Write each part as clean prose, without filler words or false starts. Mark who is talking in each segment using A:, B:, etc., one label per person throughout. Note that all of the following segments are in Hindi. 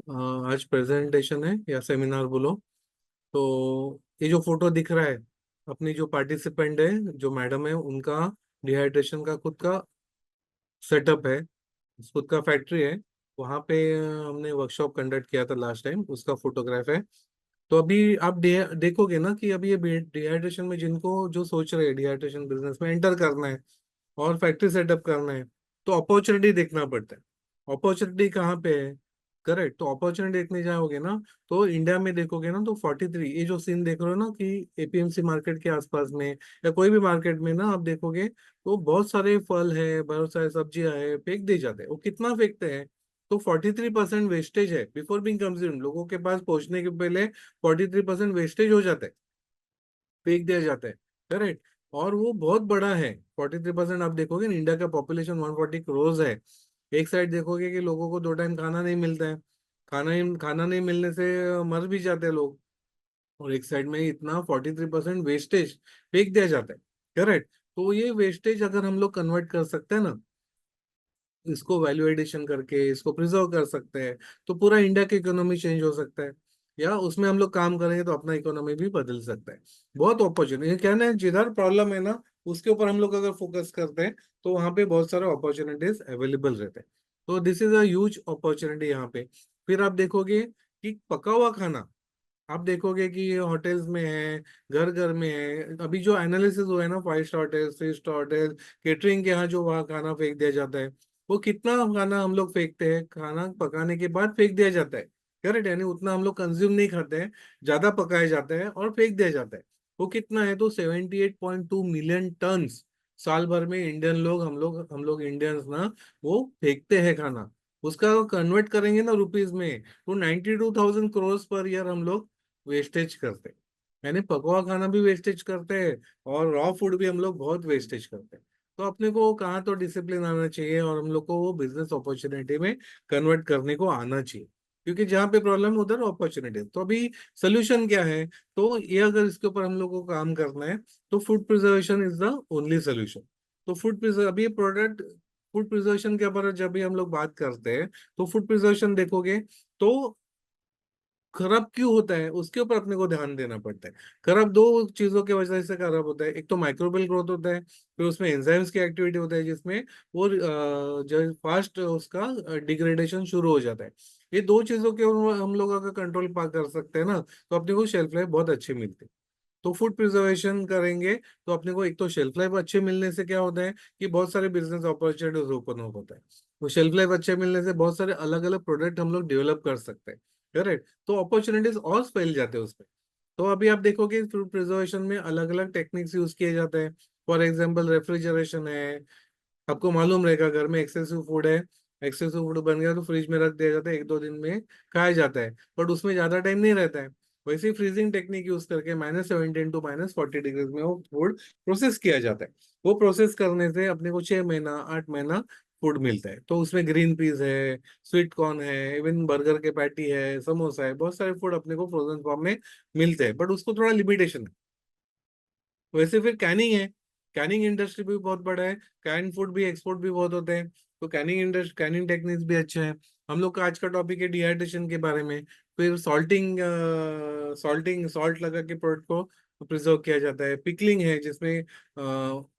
A: आज प्रेजेंटेशन है या सेमिनार बोलो। तो ये जो फोटो दिख रहा है, अपनी जो पार्टिसिपेंट है, जो मैडम है, उनका डिहाइड्रेशन का खुद का सेटअप है, खुद का फैक्ट्री है। वहाँ पे हमने वर्कशॉप कंडक्ट किया था लास्ट टाइम, उसका फोटोग्राफ है। तो अभी आप देखोगे ना कि अभी ये डिहाइड्रेशन में जिनको जो सोच रहे हैं डिहाइड्रेशन बिजनेस में एंटर करना है और फैक्ट्री सेटअप करना है, तो अपॉर्चुनिटी देखना पड़ता है। अपॉर्चुनिटी कहाँ पे है? करेक्ट। तो अपॉर्चुनिटी देखने जाओगे ना, तो इंडिया में देखोगे ना, तो 43 ये जो सीन देख रहे हो ना कि एपीएमसी मार्केट के आसपास में या कोई भी मार्केट में ना आप देखोगे, तो बहुत सारे फल है, बहुत सारे सब्जियां है, फेंक दी जाते हैं। वो कितना फेंकते हैं? तो 43% वेस्टेज है बिफोर बिंग कंज्यूम, लोगों के पास पहुंचने के पहले 43% वेस्टेज हो जाता है, फेंक दिया जाता है। करेक्ट। और वो बहुत बड़ा है। 43% आप देखोगे ना, इंडिया का पॉपुलेशन 140 करोड़ है। एक साइड देखोगे कि लोगों को 2 टाइम खाना नहीं मिलता है, खाना नहीं मिलने से मर भी जाते हैं लोग। और एक साइड में इतना 43% वेस्टेज फेंक दिया जाता है। करेक्ट। तो ये वेस्टेज अगर हम लोग कन्वर्ट कर सकते हैं ना, इसको वैल्यू एडिशन करके इसको प्रिजर्व कर सकते हैं, तो पूरा इंडिया की इकोनॉमी चेंज हो सकता है। या उसमें हम लोग काम करेंगे तो अपना इकोनॉमी भी बदल सकता है। बहुत अपॉर्चुनिटी क्या है, जिधर प्रॉब्लम है ना उसके ऊपर हम लोग अगर फोकस करते हैं, तो वहां पे बहुत सारे अपॉर्चुनिटीज अवेलेबल रहते हैं। तो this is a huge opportunity यहाँ पे। फिर आप देखोगे कि पका हुआ खाना, आप देखोगे कि ये होटल्स में है, घर घर में है। अभी जो एनालिसिस हुआ है ना, 5 star hotel, 3 star hotel, catering के यहाँ जो वहाँ खाना फेंक दिया जाता है, वो कितना खाना हम लोग फेंकते हैं, खाना पकाने के बाद फेंक दिया जाता है। करेक्ट। यानी उतना हम लोग कंज्यूम नहीं करते हैं, ज्यादा पकाया जाता है और फेंक दिया जाता है। वो कितना है? तो 78.2 मिलियन टन साल भर में इंडियन लोग, हम लोग इंडियंस ना, वो फेंकते हैं खाना। उसका कन्वर्ट करेंगे ना रुपीज में, तो 92,000 करोड़ पर ईयर हम लोग वेस्टेज करते हैं। यानी पकवा खाना भी वेस्टेज करते हैं और रॉ फूड भी हम लोग बहुत वेस्टेज करते हैं। तो अपने को कहाँ तो डिसिप्लिन आना चाहिए और हम लोग को वो बिजनेस अपॉर्चुनिटी में कन्वर्ट करने को आना चाहिए। क्योंकि जहाँ पे प्रॉब्लम उधर अपॉर्चुनिटी। तो अभी सोल्यूशन क्या है? तो ये अगर इसके ऊपर हम लोग को काम करना है, तो food preservation is the only solution. तो फूड प्रिजर्व अभी प्रोडक्ट फूड प्रिजर्वेशन के ऊपर जब भी हम लोग बात करते हैं, तो फूड प्रिजर्वेशन देखोगे तो खराब क्यों होता है उसके ऊपर अपने को ध्यान देना पड़ता है। खराब दो चीजों की वजह से खराब होता है। एक तो माइक्रोबियल ग्रोथ होता है, फिर उसमें एंजाइम्स की एक्टिविटी होता है जिसमें वो जो फास्ट उसका डिग्रेडेशन शुरू हो जाता है। ये दो चीजों के ऊपर हम लोग अगर कंट्रोल पा कर सकते हैं ना, तो अपने को शेल्फ लाइफ बहुत अच्छी मिलती है। तो फूड प्रिजर्वेशन करेंगे तो अपने को एक तो शेल्फ लाइफ अच्छे मिलने से क्या होता है कि बहुत सारे बिजनेस अपॉर्चुनिटीज ओपन हो होता है। तो शेल्फ लाइफ अच्छे मिलने से बहुत सारे अलग अलग प्रोडक्ट हम लोग डेवलप कर सकते हैं। करेक्ट। तो अपॉर्चुनिटीज और फैल जाते हैं उसमें। तो अभी आप देखोगे फूड प्रिजर्वेशन में अलग अलग टेक्निक्स यूज किए जाते हैं। फॉर एग्जाम्पल रेफ्रिजरेशन है। आपको मालूम रहेगा घर में एक्सेसिव फूड है, एक्सेसिव फूड बन गया तो फ्रिज में रख दिया जाता है, 1-2 दिन में खाया जाता है। बट उसमें ज्यादा टाइम नहीं रहता है। वैसे ही फ्रीजिंग टेक्निक यूज करके -17 टू -40 डिग्री में वो फूड प्रोसेस किया जाता है। वो प्रोसेस करने से अपने को 6 महीना 8 महीना फूड मिलता है। तो उसमें ग्रीन पीस है, स्वीट कॉर्न है, इवन बर्गर के पैटी है, समोसा है, बहुत सारे फूड अपने को फ्रोजन फॉर्म में मिलते हैं। बट उसको थोड़ा लिमिटेशन है। वैसे फिर कैनिंग है। कैनिंग इंडस्ट्री भी बहुत बड़ा है। कैन फूड भी एक्सपोर्ट भी बहुत होते हैं। तो कैनिंग इंडस्ट्री, कैनिंग टेक्निक्स भी अच्छे हैं। हम लोग का आज का टॉपिक है डिहाइड्रेशन के बारे में। फिर सॉल्ट लगा के प्रोडक्ट को प्रिजर्व किया जाता है। पिकलिंग है जिसमें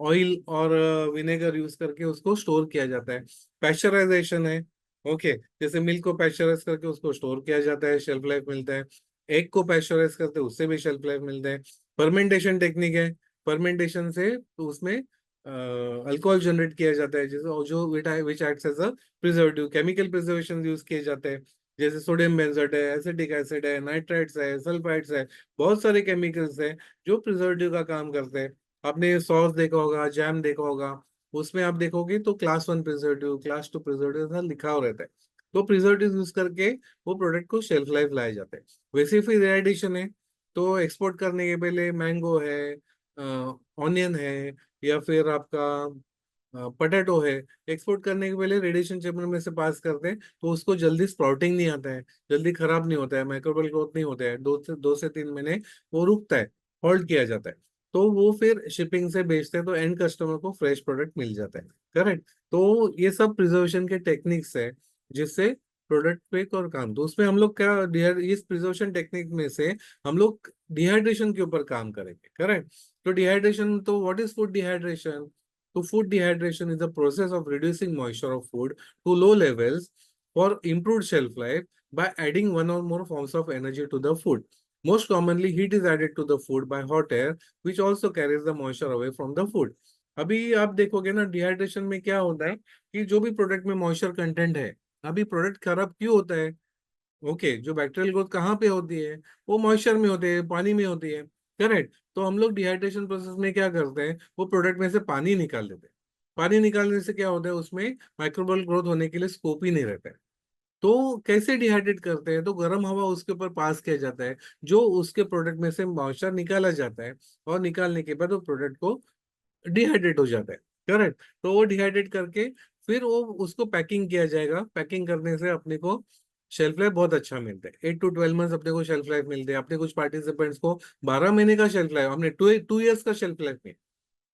A: ऑयल और विनेगर यूज करके उसको स्टोर किया जाता है। पैस्चराइजेशन है। ओके। जैसे मिल्क को पैस्चराइज करके उसको स्टोर किया जाता है, शेल्फ लाइफ मिलता है। एग को पैस्चराइज करते हैं, उससे भी शेल्फ लाइफ मिलता है। फर्मेंटेशन टेक्निक है। फर्मेंटेशन से तो उसमें अल्कोहल जनरेट किया जाता है, जैसे और जो which acts as a preservative. Chemical preservation use किए जाते हैं, जैसे सोडियम बेंजोएट है, एसिटिक एसिड है, नाइट्राइट्स है, सल्फाइड्स है। बहुत सारे केमिकल्स हैं जो प्रिजर्वेटिव का काम करते हैं। आपने सॉस देखा होगा, जैम देखा होगा, उसमें आप देखोगे तो क्लास 1 प्रिजर्वेटिव, क्लास 2 प्रिजर्वेटिव ऐसा लिखा हुआ रहता है। तो प्रिजर्वेटिव यूज करके वो प्रोडक्ट को शेल्फ लाइफ लाया जाता है। वैसे फिर एडिशन है। तो एक्सपोर्ट करने के पहले मैंगो है, ऑनियन है, या फिर आपका पटेटो है, एक्सपोर्ट करने के पहले रेडिएशन चैम्बर में से पास करते हैं, तो उसको जल्दी स्प्राउटिंग नहीं आता है, जल्दी खराब नहीं होता है, माइक्रोबियल ग्रोथ नहीं होता है, 2 से 3 महीने वो रुकता है, होल्ड किया जाता है। तो वो फिर शिपिंग से बेचते हैं तो एंड कस्टमर को फ्रेश प्रोडक्ट मिल जाता है। करेक्ट। तो ये सब प्रिजर्वेशन के टेक्निक्स है जिससे प्रोडक्ट पे और काम। तो उसमें हम लोग क्या इस प्रिजर्वेशन टेक्निक में से हम लोग डिहाइड्रेशन के ऊपर काम करेंगे, करेक्ट। तो डिहाइड्रेशन, तो व्हाट इज फूड डिहाइड्रेशन? तो food dehydration is the process of reducing moisture of food to low levels for improved shelf life by adding one or more forms of energy to the food. Most commonly, heat is added to the food by hot air, which also carries the moisture away from the food. अभी आप देखोगे ना, डिहाइड्रेशन में क्या होता है कि जो भी प्रोडक्ट में मॉइस्चर कंटेंट है, अभी प्रोडक्ट खराब क्यों होता है? ओके, जो बैक्टीरियल ग्रोथ कहाँ पे होती है? वो मॉइस्चर में होती है, पानी में होती है, करेक्ट। तो हम लोग डिहाइड्रेशन प्रोसेस में क्या करते हैं, वो प्रोडक्ट में से पानी निकाल देते हैं। पानी निकालने से क्या होता है, उसमें माइक्रोबियल ग्रोथ होने के लिए स्कोप ही नहीं रहता है। तो कैसे डिहाइड्रेट करते हैं? तो गर्म हवा उसके ऊपर पास किया जाता है, जो उसके प्रोडक्ट में से मॉइस्चर निकाला जाता है, और निकालने के बाद वो प्रोडक्ट को डिहाइड्रेट हो जाता है, करेक्ट। तो वो डिहाइड्रेट करके फिर वो उसको पैकिंग किया जाएगा। पैकिंग करने से अपने को शेल्फ लाइफ बहुत अच्छा मिलता है, 8 to 12 मंथ्स अपने को शेल्फ लाइफ मिलते हैं। अपने कुछ पार्टिसिपेंट्स को 12 महीने का शेल्फ लाइफ, हमने 2 years का शेल्फ लाइफ में।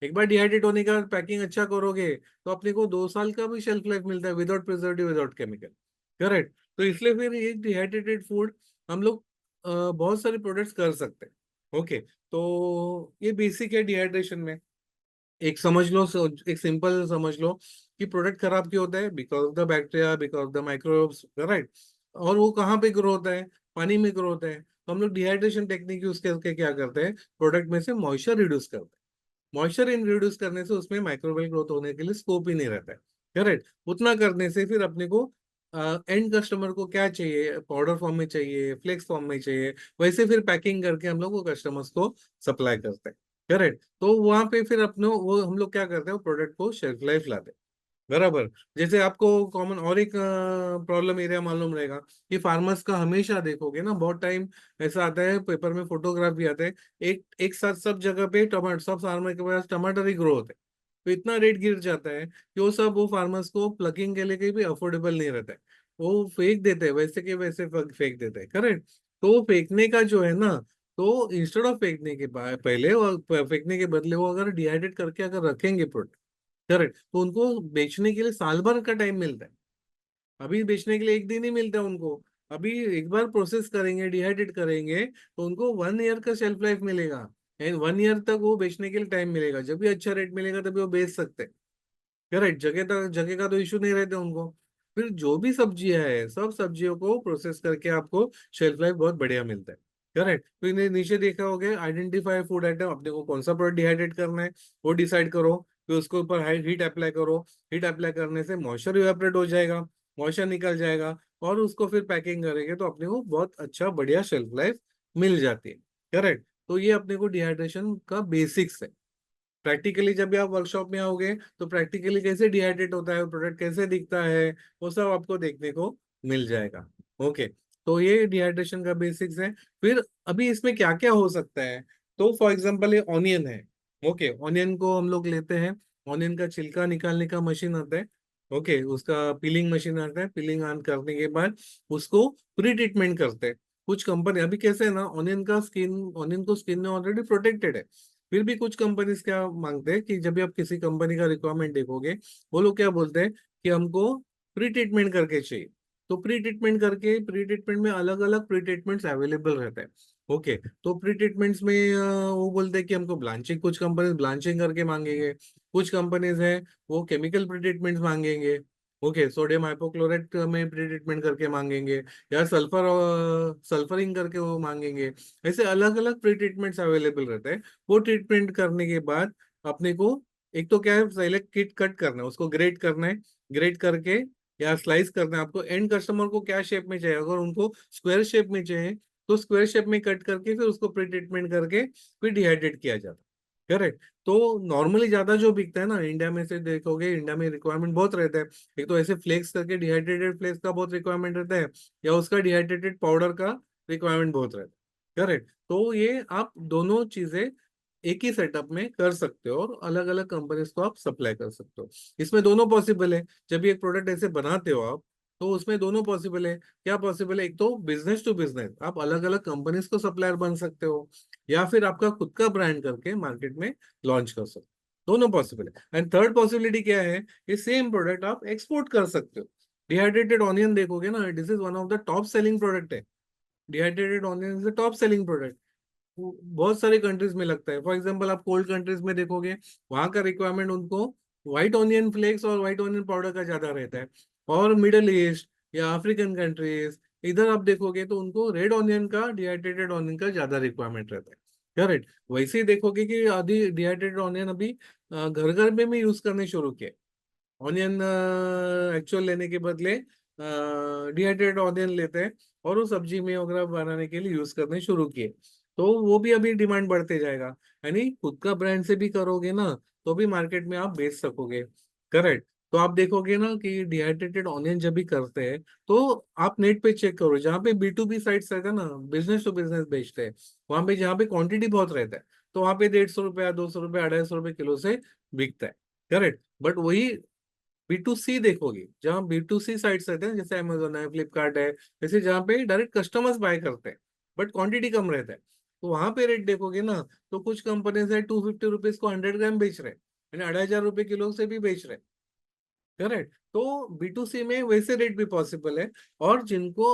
A: एक बार डिहाइड्रेट होने का पैकिंग अच्छा करोगे तो अपने को 2 साल का भी शेल्फ लाइफ मिलता है, without preservative, without chemical, correct. तो इसलिए फिर ये डिहाइड्रेटेड फूड हम लोग बहुत सारे प्रोडक्ट्स कर सकते हैं। ओके, तो ये बेसिक है डिहाइड्रेशन में। एक समझ लो, एक सिंपल समझ लो कि प्रोडक्ट खराब क्यों होता है? Because of the bacteria, because of the microbes, right. और वो कहाँ पे ग्रो होता है? पानी में ग्रो होता है। तो हम लोग डिहाइड्रेशन टेक्निक यूज करके क्या करते हैं, प्रोडक्ट में से मॉइस्चर रिड्यूस करते हैं। मॉइस्चर इंट्रोड्यूस करने से उसमें माइक्रोबियल ग्रोथ होने के लिए स्कोप ही नहीं रहता है, करेक्ट। उतना करने से फिर अपने को एंड कस्टमर को क्या चाहिए, पाउडर फॉर्म में चाहिए, फ्लेक्स फॉर्म में चाहिए, वैसे फिर पैकिंग करके हम लोग वो कस्टमर्स को सप्लाई करते हैं, करेक्ट। तो वहां पे फिर अपने वो हम लोग क्या करते हैं, वो प्रोडक्ट को शेल्फ लाइफ लाते हैं, बराबर। जैसे आपको कॉमन और एक प्रॉब्लम एरिया मालूम रहेगा कि फार्मर्स का हमेशा देखोगे ना, बहुत टाइम ऐसा आता है, पेपर में फोटोग्राफ भी आते हैं, एक एक साथ सब जगह पे टमाटर, सब फार्मर के पास टमाटर ही ग्रो होते हैं। तो इतना रेट गिर जाता है कि वो सब, वो फार्मर्स को प्लकिंग के लिए कहीं भी अफोर्डेबल नहीं रहता है। वो फेंक देते हैं, वैसे के वैसे फेंक देते हैं, करेक्ट। तो वो फेंकने का जो है ना, तो इंस्टेड ऑफ फेंकने के बाद पहले, और फेंकने के बदले वो अगर डिहाइड्रेट करके अगर रखेंगे प्रोडक्ट, करेक्ट, तो उनको बेचने के लिए साल भर का टाइम मिलता है। अभी बेचने के लिए एक दिन ही मिलता है उनको। अभी एक बार प्रोसेस करेंगे, डिहाइड्रेट करेंगे, तो उनको 1 year का शेल्फ लाइफ मिलेगा, एंड 1 year तक वो बेचने के लिए टाइम मिलेगा। जब भी अच्छा रेट मिलेगा तभी वो बेच सकते हैं, करेक्ट। जगह तक, जगह का तो इशू नहीं रहता उनको। फिर जो भी सब्जियां है, सब सब्जियों को प्रोसेस करके आपको शेल्फ लाइफ बहुत बढ़िया मिलता है, करेक्ट। तो इन्हें नीचे देखा होगा, आइडेंटिफाई फूड आइटम, अपने को कौन सा प्रोडक्ट डिहाइड्रेट करना है वो डिसाइड करो। फिर उसके ऊपर हाई हीट अप्लाई करो। हीट अप्लाई करने से मॉइस्चर इवेपोरेट हो जाएगा, मॉइस्चर निकल जाएगा, और उसको फिर पैकिंग करेंगे तो अपने को बहुत अच्छा बढ़िया शेल्फ लाइफ मिल जाती है, करेक्ट। तो ये अपने को डिहाइड्रेशन का बेसिक्स है। प्रैक्टिकली जब भी आप वर्कशॉप में आओगे तो प्रैक्टिकली कैसे डिहाइड्रेट होता है, प्रोडक्ट कैसे दिखता है, वो सब आपको देखने को मिल जाएगा। ओके, तो ये डिहाइड्रेशन का बेसिक्स है। फिर अभी इसमें क्या क्या हो सकता है, तो फॉर एग्जांपल ये ऑनियन है। ओके, ऑनियन को हम लोग लेते हैं, ऑनियन का छिलका निकालने का मशीन आता है। ओके, उसका पीलिंग मशीन आता है। पीलिंग ऑन करने के बाद उसको प्री ट्रीटमेंट करते हैं। कुछ कंपनी अभी कैसे है ना, ऑनियन का स्किन, ऑनियन को स्किन में ऑलरेडी प्रोटेक्टेड है। फिर भी कुछ कंपनीज क्या मांगते हैं कि जब भी आप किसी कंपनी का रिक्वायरमेंट देखोगे, वो लोग क्या बोलते हैं कि हमको प्री ट्रीटमेंट करके चाहिए। तो प्री ट्रीटमेंट करके, प्री ट्रीटमेंट में अलग अलग प्री ट्रीटमेंट्स अवेलेबल रहते हैं। ओके, तो प्री ट्रीटमेंट्स में वो बोलते हैं कि हमको ब्लांचिंग, कुछ कंपनीज ब्लांचिंग करके मांगेंगे, कुछ कंपनीज है वो केमिकल प्री ट्रीटमेंट्स मांगेंगे। ओके, सोडियम हाइपोक्लोराइट में प्री ट्रीटमेंट करके मांगेंगे, या सल्फरिंग करके वो मांगेंगे। ऐसे अलग अलग प्री ट्रीटमेंट्स अवेलेबल रहते हैं। वो ट्रीटमेंट करने के बाद अपने को, एक तो क्या है, पहले किट कट करना है, उसको ग्रेड करना है। ग्रेड करके या स्लाइस करना है आपको। एंड कस्टमर को क्या शेप में चाहिए, अगर उनको स्क्वायर शेप में चाहिए तो स्क्वायर शेप में कट करके फिर उसको प्री ट्रीटमेंट करके फिर डिहाइड्रेट किया जाता है, करेक्ट। तो नॉर्मली ज्यादा जो बिकता है ना इंडिया में से देखोगे, इंडिया में रिक्वायरमेंट बहुत रहता है। एक तो ऐसे फ्लेक्स करके, डिहाइड्रेटेड फ्लेक्स का बहुत रिक्वायरमेंट रहता है, या उसका डिहाइड्रेटेड पाउडर का रिक्वायरमेंट बहुत रहता है, करेक्ट। तो ये आप दोनों चीजें एक ही सेटअप में कर सकते हो, और अलग अलग कंपनीज को आप सप्लाई कर सकते हो। इसमें दोनों पॉसिबल है। जब भी एक प्रोडक्ट ऐसे बनाते हो आप, तो उसमें दोनों पॉसिबल है। क्या पॉसिबल है? एक तो बिजनेस टू बिजनेस, आप अलग अलग कंपनीज को सप्लायर बन सकते हो, या फिर आपका खुद का ब्रांड करके मार्केट में लॉन्च कर सकते हो। दोनों पॉसिबल है। एंड थर्ड पॉसिबिलिटी क्या है, ये सेम प्रोडक्ट आप एक्सपोर्ट कर सकते हो। डिहाइड्रेटेड ऑनियन देखोगे ना, this is one of the top selling product है। Dehydrated onion is the top selling product. बहुत सारे कंट्रीज में लगता है। फॉर एग्जांपल आप कोल्ड कंट्रीज में देखोगे, वहां का रिक्वायरमेंट उनको व्हाइट ऑनियन फ्लेक्स और व्हाइट ऑनियन पाउडर का ज्यादा रहता है। और मिडल ईस्ट या अफ्रीकन कंट्रीज, इधर आप देखोगे तो उनको रेड ऑनियन का, डिहाइड्रेटेड ऑनियन का ज्यादा रिक्वायरमेंट रहता है। करेक्ट। वैसे ही देखोगे कि आधी डिहाइड्रेटेड ऑनियन अभी घर घर में भी यूज करने शुरू किए। ऑनियन एक्चुअल लेने के बदले डिहाइड्रेटेड ऑनियन लेते हैं और वो सब्जी में वगैरह बनाने के लिए यूज करने शुरू किए। तो वो भी अभी डिमांड बढ़ते जाएगा। यानी खुद का ब्रांड से भी करोगे ना, तो भी मार्केट में आप बेच सकोगे। करेक्ट। तो आप देखोगे ना कि डिहाइड्रेटेड ऑनियन जब भी करते हैं, तो आप नेट पे चेक करो, जहाँ पे B2B साइट्स रहता है ना, बिजनेस टू बिजनेस बेचते हैं, वहां पे जहाँ पे क्वांटिटी बहुत रहता है, तो वहां पे 150 रुपया, 200 रुपया, 250 रुपये किलो से बिकता है। करेक्ट। बट वही B2C देखोगे, जहाँ B2C साइट्स रहते हैं, जैसे अमेजोन है, फ्लिपकार्ट है, जैसे जहाँ पे डायरेक्ट कस्टमर्स बाय करते हैं, बट क्वांटिटी कम रहता है, तो वहां पे रेट देखोगे ना, तो कुछ कंपनीज है 250 रुपीज को 100 ग्राम बेच रहे हैं, यानी 2500 रुपये किलो से भी बेच रहे हैं। करेक्ट। तो B2C में वैसे रेट भी पॉसिबल है। और जिनको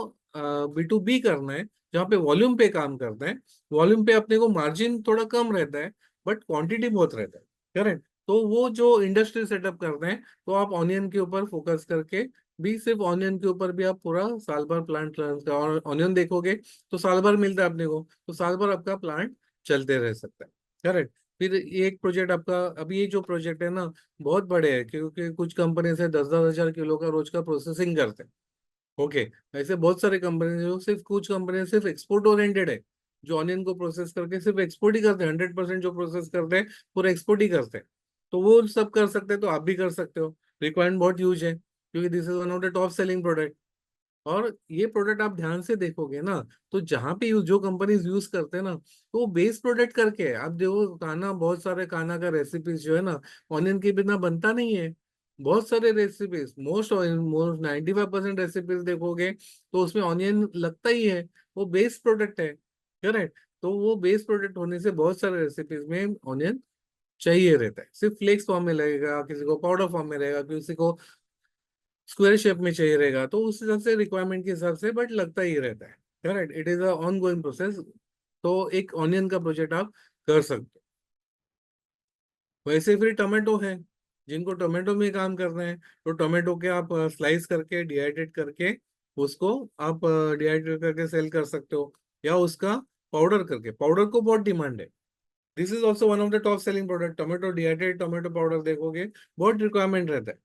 A: B2B करना है, जहाँ पे वॉल्यूम पे काम करते हैं, वॉल्यूम पे अपने को मार्जिन थोड़ा कम रहता है, बट क्वांटिटी बहुत रहता है। करेक्ट। तो वो जो इंडस्ट्री सेटअप करते हैं, तो आप ऑनियन के ऊपर फोकस करके भी, सिर्फ ऑनियन के ऊपर भी आप पूरा साल भर प्लांट, और ऑनियन देखोगे तो साल भर मिलता है अपने को, तो साल भर आपका प्लांट चलते रह सकता है। करेक्ट। फिर ये एक प्रोजेक्ट आपका, अभी ये जो प्रोजेक्ट है ना, बहुत बड़े हैं, क्योंकि कुछ कंपनी से 10-10 हजार किलो का रोज का प्रोसेसिंग करते हैं। ओके। ऐसे बहुत सारे कंपनी जो सिर्फ, कुछ कंपनी सिर्फ एक्सपोर्ट ओरिएंटेड है, जो ऑनियन को प्रोसेस करके सिर्फ एक्सपोर्ट ही करते हैं, 100% जो प्रोसेस करते हैं पूरा एक्सपोर्ट ही करते हैं। तो वो सब कर सकते हैं, तो आप भी कर सकते हो। रिक्वायरमेंट बहुत ह्यूज है, क्योंकि this is one of the top selling product. और ये प्रोडक्ट आप ध्यान से देखोगे ना, तो जहां पे जो कंपनीज यूज करते हैं ना, तो वो बेस प्रोडक्ट करके है। आप देखो खाना, बहुत सारे खाना का रेसिपीज जो है ना, ऑनियन के बिना बनता नहीं है। बहुत सारे रेसिपीज, मोस्ट मोस्ट 95% रेसिपीज देखोगे तो उसमें ऑनियन लगता ही है। वो बेस प्रोडक्ट है। करेक्ट। तो वो बेस प्रोडक्ट होने से बहुत सारे रेसिपीज में ऑनियन चाहिए रहता है। सिर्फ फ्लेक्स फॉर्म में लगेगा, किसी को पाउडर फॉर्म में रहेगा, किसी को स्क्वायर शेप में चाहिए रहेगा, तो उस हिसाब से, रिक्वायरमेंट के हिसाब से, बट लगता ही रहता है। Correct. It is a on going process. तो एक ऑनियन का प्रोजेक्ट आप कर सकते हो। वैसे फिर टमाटो है, जिनको टोमेटो में काम करना है, तो टोमेटो के आप स्लाइस करके, डिहाइड्रेट करके, उसको आप डिहाइड्रेट करके सेल कर सकते हो, या उसका पाउडर करके, पाउडर को बहुत डिमांड है। This is also one of the top selling product, tomato dehydrate, tomato powder देखोगे बहुत रिक्वायरमेंट रहता है।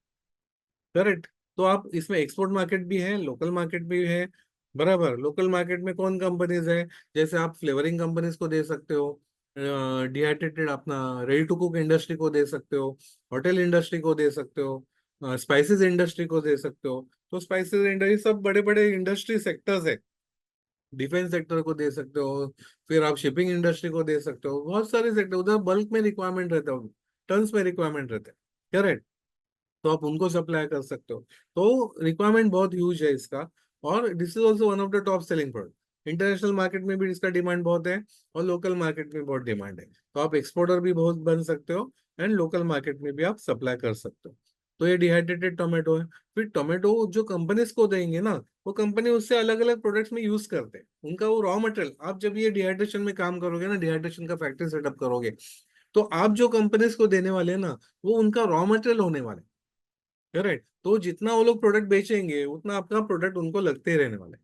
A: करेक्ट। तो आप इसमें एक्सपोर्ट मार्केट भी है, लोकल मार्केट भी है। बराबर। लोकल मार्केट में कौन कंपनीज है, जैसे आप फ्लेवरिंग कंपनीज को दे सकते हो, डिहाइड्रेटेड अपना रेडी टू कुक इंडस्ट्री को दे सकते हो, होटल इंडस्ट्री को दे सकते हो, स्पाइसेस इंडस्ट्री को दे सकते हो। तो स्पाइसेस इंडस्ट्री सब बड़े बड़े इंडस्ट्री सेक्टर्स है। डिफेंस सेक्टर को दे सकते हो, फिर आप शिपिंग इंडस्ट्री को दे सकते हो, बहुत सारे सेक्टर उधर बल्क में रिक्वायरमेंट रहता है, टन्स में रिक्वायरमेंट रहता है। करेक्ट। तो आप उनको सप्लाई कर सकते हो। तो रिक्वायरमेंट बहुत ह्यूज है इसका। और this is also one of the top selling product. International market में भी इसका डिमांड बहुत है, और लोकल मार्केट में बहुत डिमांड है। तो आप एक्सपोर्टर भी बहुत बन सकते हो, एंड लोकल मार्केट में भी आप सप्लाई कर सकते हो। तो ये डिहाइड्रेटेड टोमेटो है। फिर टोमेटो जो कंपनीज को देंगे ना, वो कंपनी उससे अलग अलग प्रोडक्ट्स में यूज करते हैं, उनका वो रॉ मटेरियल। आप जब ये डिहाइड्रेशन में काम करोगे ना, डिहाइड्रेशन का फैक्ट्री सेटअप करोगे, तो आप जो कंपनीज को देने वाले हैं ना, वो उनका रॉ मटेरियल होने वाले। करेक्ट। तो जितना वो लोग प्रोडक्ट बेचेंगे, उतना आपका प्रोडक्ट उनको लगते ही रहने वाले।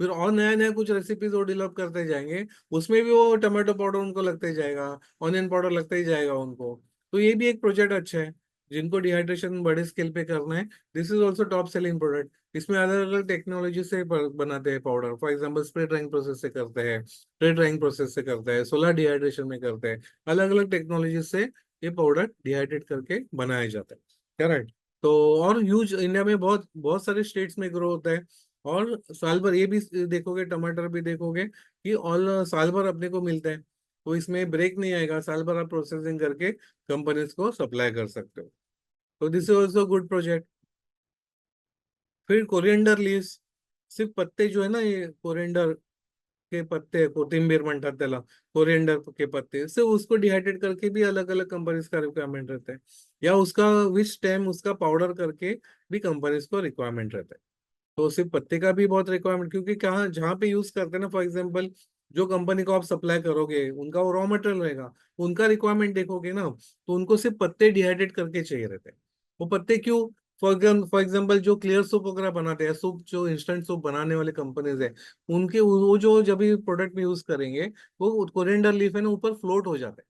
A: फिर और नया नया कुछ रेसिपीज वो डेवलप करते जाएंगे, उसमें भी वो टमाटो पाउडर उनको लगते जाएगा, ऑनियन पाउडर लगता ही जाएगा उनको। तो ये भी एक प्रोजेक्ट अच्छा है, जिनको डिहाइड्रेशन बड़े स्केल पे करना है। This is also top selling product. इसमें अलग अलग टेक्नोलॉजी से बनाते हैं powder. For example spray drawing process से करते हैं, ट्रे ड्राइंग प्रोसेस से करते हैं, सोलर डिहाइड्रेशन में करते हैं। अलग अलग टेक्नोलॉजी से ये पाउडर डिहाइड्रेट करके बनाया जाता है। करेक्ट। तो और यूज इंडिया में बहुत बहुत सारे स्टेट्स में ग्रो होता है। और साल भर ये भी देखोगे, टमाटर भी देखोगे कि ऑल साल भर अपने को मिलता है। तो इसमें ब्रेक नहीं आएगा, साल भर आप प्रोसेसिंग करके कंपनीज को सप्लाई कर सकते हो। तो this is also good project. फिर कोरिएंडर लीव्स, सिर्फ पत्ते जो है ना, ये कोरिएंडर, के पत्ते, कोथिंबीर म्हणतात त्याला, कोरिएंडर के पत्ते से उसको डिहाइड्रेट करके भी अलग अलग कंपनीज का रिक्वायरमेंट रहता है, या उसका विच स्टेम उसका पाउडर करके भी कंपनीज को रिक्वायरमेंट रहता है। तो सिर्फ पत्ते का भी बहुत रिक्वायरमेंट, क्योंकि कहाँ जहाँ पे यूज करते हैं ना, फॉर एग्जाम्पल जो कंपनी को आप सप्लाई करोगे उनका वो रॉ मटेरियल रहेगा, उनका रिक्वायरमेंट देखोगे ना, तो उनको सिर्फ पत्ते डिहाइड्रेट करके चाहिए रहते हैं। वो पत्ते क्यों? फॉर एग्जाम्पल जो क्लियर सूप वगैरह बनाते हैं, सूप जो इंस्टेंट सूप बनाने वाले कंपनीज है, उनके वो जो जब भी प्रोडक्ट में यूज करेंगे, वो कोरिएंडर लीफ है ना ऊपर फ्लोट हो जाता है।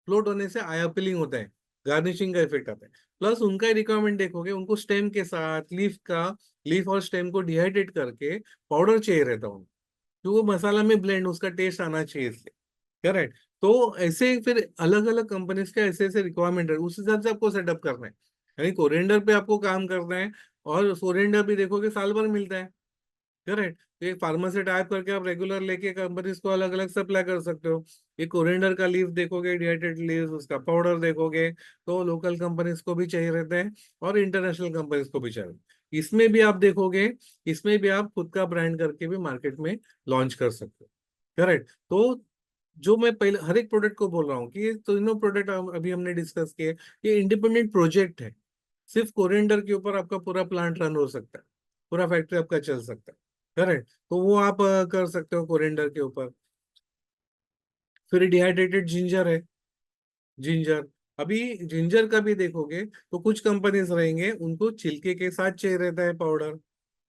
A: फ्लोट होने से आई अपीलिंग होता है, गार्निशिंग का इफेक्ट आता है। प्लस उनका रिक्वायरमेंट देखोगे, उनको स्टेम के साथ लीफ और स्टेम को डिहाइड्रेट करके पाउडर चाहिए रहता है उनको, तो वो मसाला में ब्लेंड उसका टेस्ट आना चाहिए इसलिए। करेक्ट। तो ऐसे फिर अलग अलग कंपनीज का ऐसे ऐसे रिक्वायरमेंट है, उस हिसाब से आपको सेटअप करना है। यानी कोरिएंडर पे आपको काम करना है, और कोरिएंडर भी देखोगे साल भर मिलता है। करेक्ट। तो एक फार्मा से टाइप करके आप रेगुलर लेके कंपनीज को अलग अलग सप्लाई कर सकते हो। ये कोरिएंडर का लीफ देखोगे, डिहाइड्रेटेड लीफ, उसका पाउडर देखोगे, तो लोकल कंपनीज को भी चाहिए रहते हैं और इंटरनेशनल कंपनीज को भी चाहिए। इसमें भी आप देखोगे, इसमें भी आप खुद का ब्रांड करके भी मार्केट में लॉन्च कर सकते हो। करेक्ट। तो जो मैं पहले हर एक प्रोडक्ट को बोल रहा हूँ कि ये तीनों प्रोडक्ट अभी हमने डिस्कस किए, ये इंडिपेंडेंट प्रोजेक्ट है। सिर्फ कोरिएंडर के ऊपर आपका पूरा प्लांट रन हो सकता है, पूरा फैक्ट्री आपका चल सकता है। करेक्ट। तो वो आप कर सकते हो कोरिएंडर के ऊपर। फिर डिहाइड्रेटेड जिंजर है, जिंजर। अभी जिंजर का भी देखोगे तो कुछ कंपनीज रहेंगे उनको छिलके के साथ चाहिए रहता है पाउडर,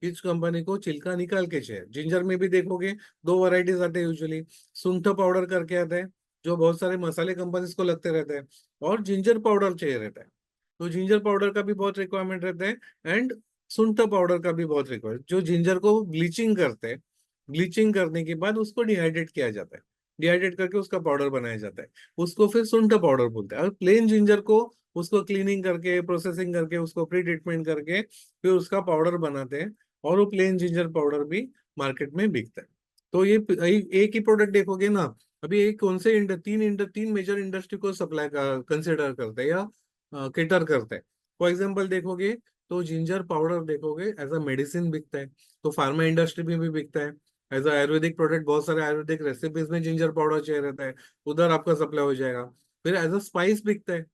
A: किस कंपनी को छिलका निकाल के चाहिए। जिंजर में भी देखोगे दो वैरायटीज आते हैं यूजुअली, सुंठ पाउडर करके आता है जो बहुत सारे मसाले कंपनीज को लगते रहते हैं, और जिंजर पाउडर चाहिए रहता है। तो जिंजर पाउडर का भी बहुत रिक्वायरमेंट रहता है, एंड सुंठ पाउडर का भी बहुत रिक्वायरमेंट, जो जिंजर को ब्लीचिंग करते हैं, ब्लीचिंग करने के बाद उसको डिहाइड्रेट किया जाता है, डिहाइड्रेट करके उसका पाउडर बनाया जाता है, उसको फिर सुंठ पाउडर बोलते हैं। और प्लेन जिंजर को उसको क्लीनिंग करके, प्रोसेसिंग करके, उसको प्री ट्रीटमेंट करके फिर उसका पाउडर बनाते हैं, और वो प्लेन जिंजर पाउडर भी मार्केट में बिकता है। तो ये एक ही प्रोडक्ट देखोगे ना, अभी एक कौन से तीन मेजर इंडस्ट्री को सप्लाई का कंसिडर करते हैं या केटर करते हैं। फॉर एग्जाम्पल देखोगे तो जिंजर पाउडर देखोगे एज अ मेडिसिन बिकता है, तो फार्मा इंडस्ट्री में भी बिकता है। एज अ आयुर्वेदिक प्रोडक्ट, बहुत सारे आयुर्वेदिक रेसिपीज में जिंजर पाउडर चाहिए रहता है, उधर आपका सप्लाई हो जाएगा। फिर एज अ स्पाइस बिकता है,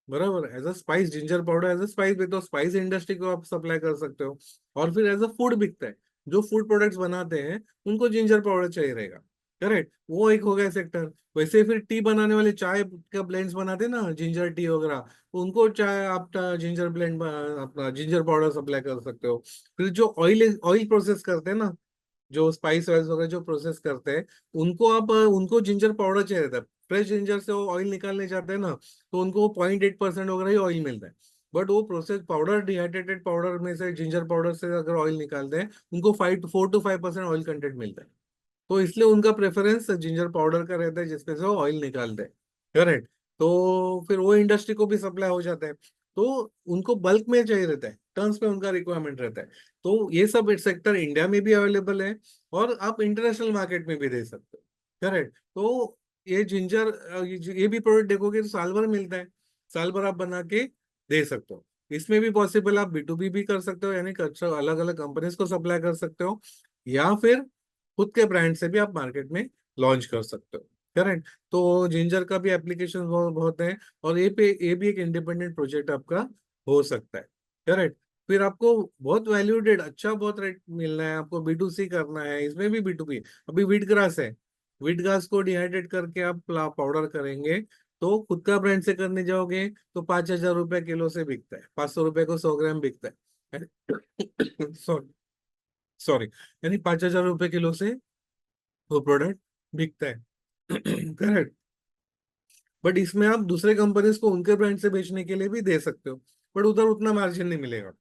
A: बराबर, as a spice ginger powder as a spice भी, तो स्पाइस इंडस्ट्री को आप सप्लाई कर सकते हो। और फिर एज अ फूड बिकता है, जो फूड प्रोडक्ट्स बनाते हैं उनको जिंजर पाउडर चाहिए रहेगा। करेक्ट, वो एक हो गया सेक्टर। वैसे फिर टी बनाने वाले चाय का ब्लेंड्स बनाते हैं ना, जिंजर टी वगैरह, तो उनको चाय आप जिंजर ब्लेंड, अपना जिंजर पाउडर सप्लाई कर सकते हो। फिर जो ऑयल ऑयल प्रोसेस करते हैं ना, जो स्पाइस ऑयल वगैरह जो प्रोसेस करते हैं, उनको आप उनको जिंजर पाउडर चाहिए रहता है। फ्रेश जिंजर से वो ऑयल निकालने जाते हैं ना, तो उनको 0.8% वगैरह ही ऑयल मिलता है। बट वो प्रोसेस पाउडर, डिहाइड्रेटेड पाउडर में से, जिंजर पाउडर से अगर ऑयल निकालते हैं, उनको 4 to 5% ऑयल कंटेंट मिलता है। तो इसलिए उनका प्रेफरेंस जिंजर पाउडर का रहता है, जिसमें से वो ऑयल निकालते हैं। करेक्ट। तो फिर वो इंडस्ट्री को भी सप्लाई हो जाता है। तो उनको बल्क में चाहिए रहता है, टर्न्स में उनका रिक्वायरमेंट रहता है। तो ये सब सेक्टर इंडिया में भी अवेलेबल है, और आप इंटरनेशनल मार्केट में भी दे सकते हो। करेक्ट। तो ये जिंजर, ये भी प्रोडक्ट देखोगे तो साल भर मिलता है, साल भर आप बना के दे सकते हो। इसमें भी पॉसिबल, आप B2B भी कर सकते हो, यानी अलग अलग कंपनीज को सप्लाई कर सकते हो, या फिर खुद के ब्रांड से भी आप मार्केट में लॉन्च कर सकते हो। करेक्ट। तो जिंजर का भी एप्लीकेशन बहुत बहुत है, और ये भी एक इंडिपेंडेंट प्रोजेक्ट आपका हो सकता है। करेक्ट। फिर आपको बहुत वैल्यूडेड अच्छा बहुत रेट मिलना है, आपको B2C करना है, इसमें भी B2B। अभी वीट ग्रास है, वीट ग्रास को डिहाइड्रेट करके आप पाउडर करेंगे, तो खुद का ब्रांड से करने जाओगे तो 5,000 रुपये किलो से बिकता है, 500 रुपये को 100 ग्राम बिकता है। सॉरी, सॉरी, यानी 5,000 रुपये किलो से वो प्रोडक्ट बिकता है। करेक्ट। बट इसमें आप दूसरे कंपनीज को उनके ब्रांड से बेचने के लिए भी दे सकते हो, बट उधर उतना मार्जिन नहीं मिलेगा,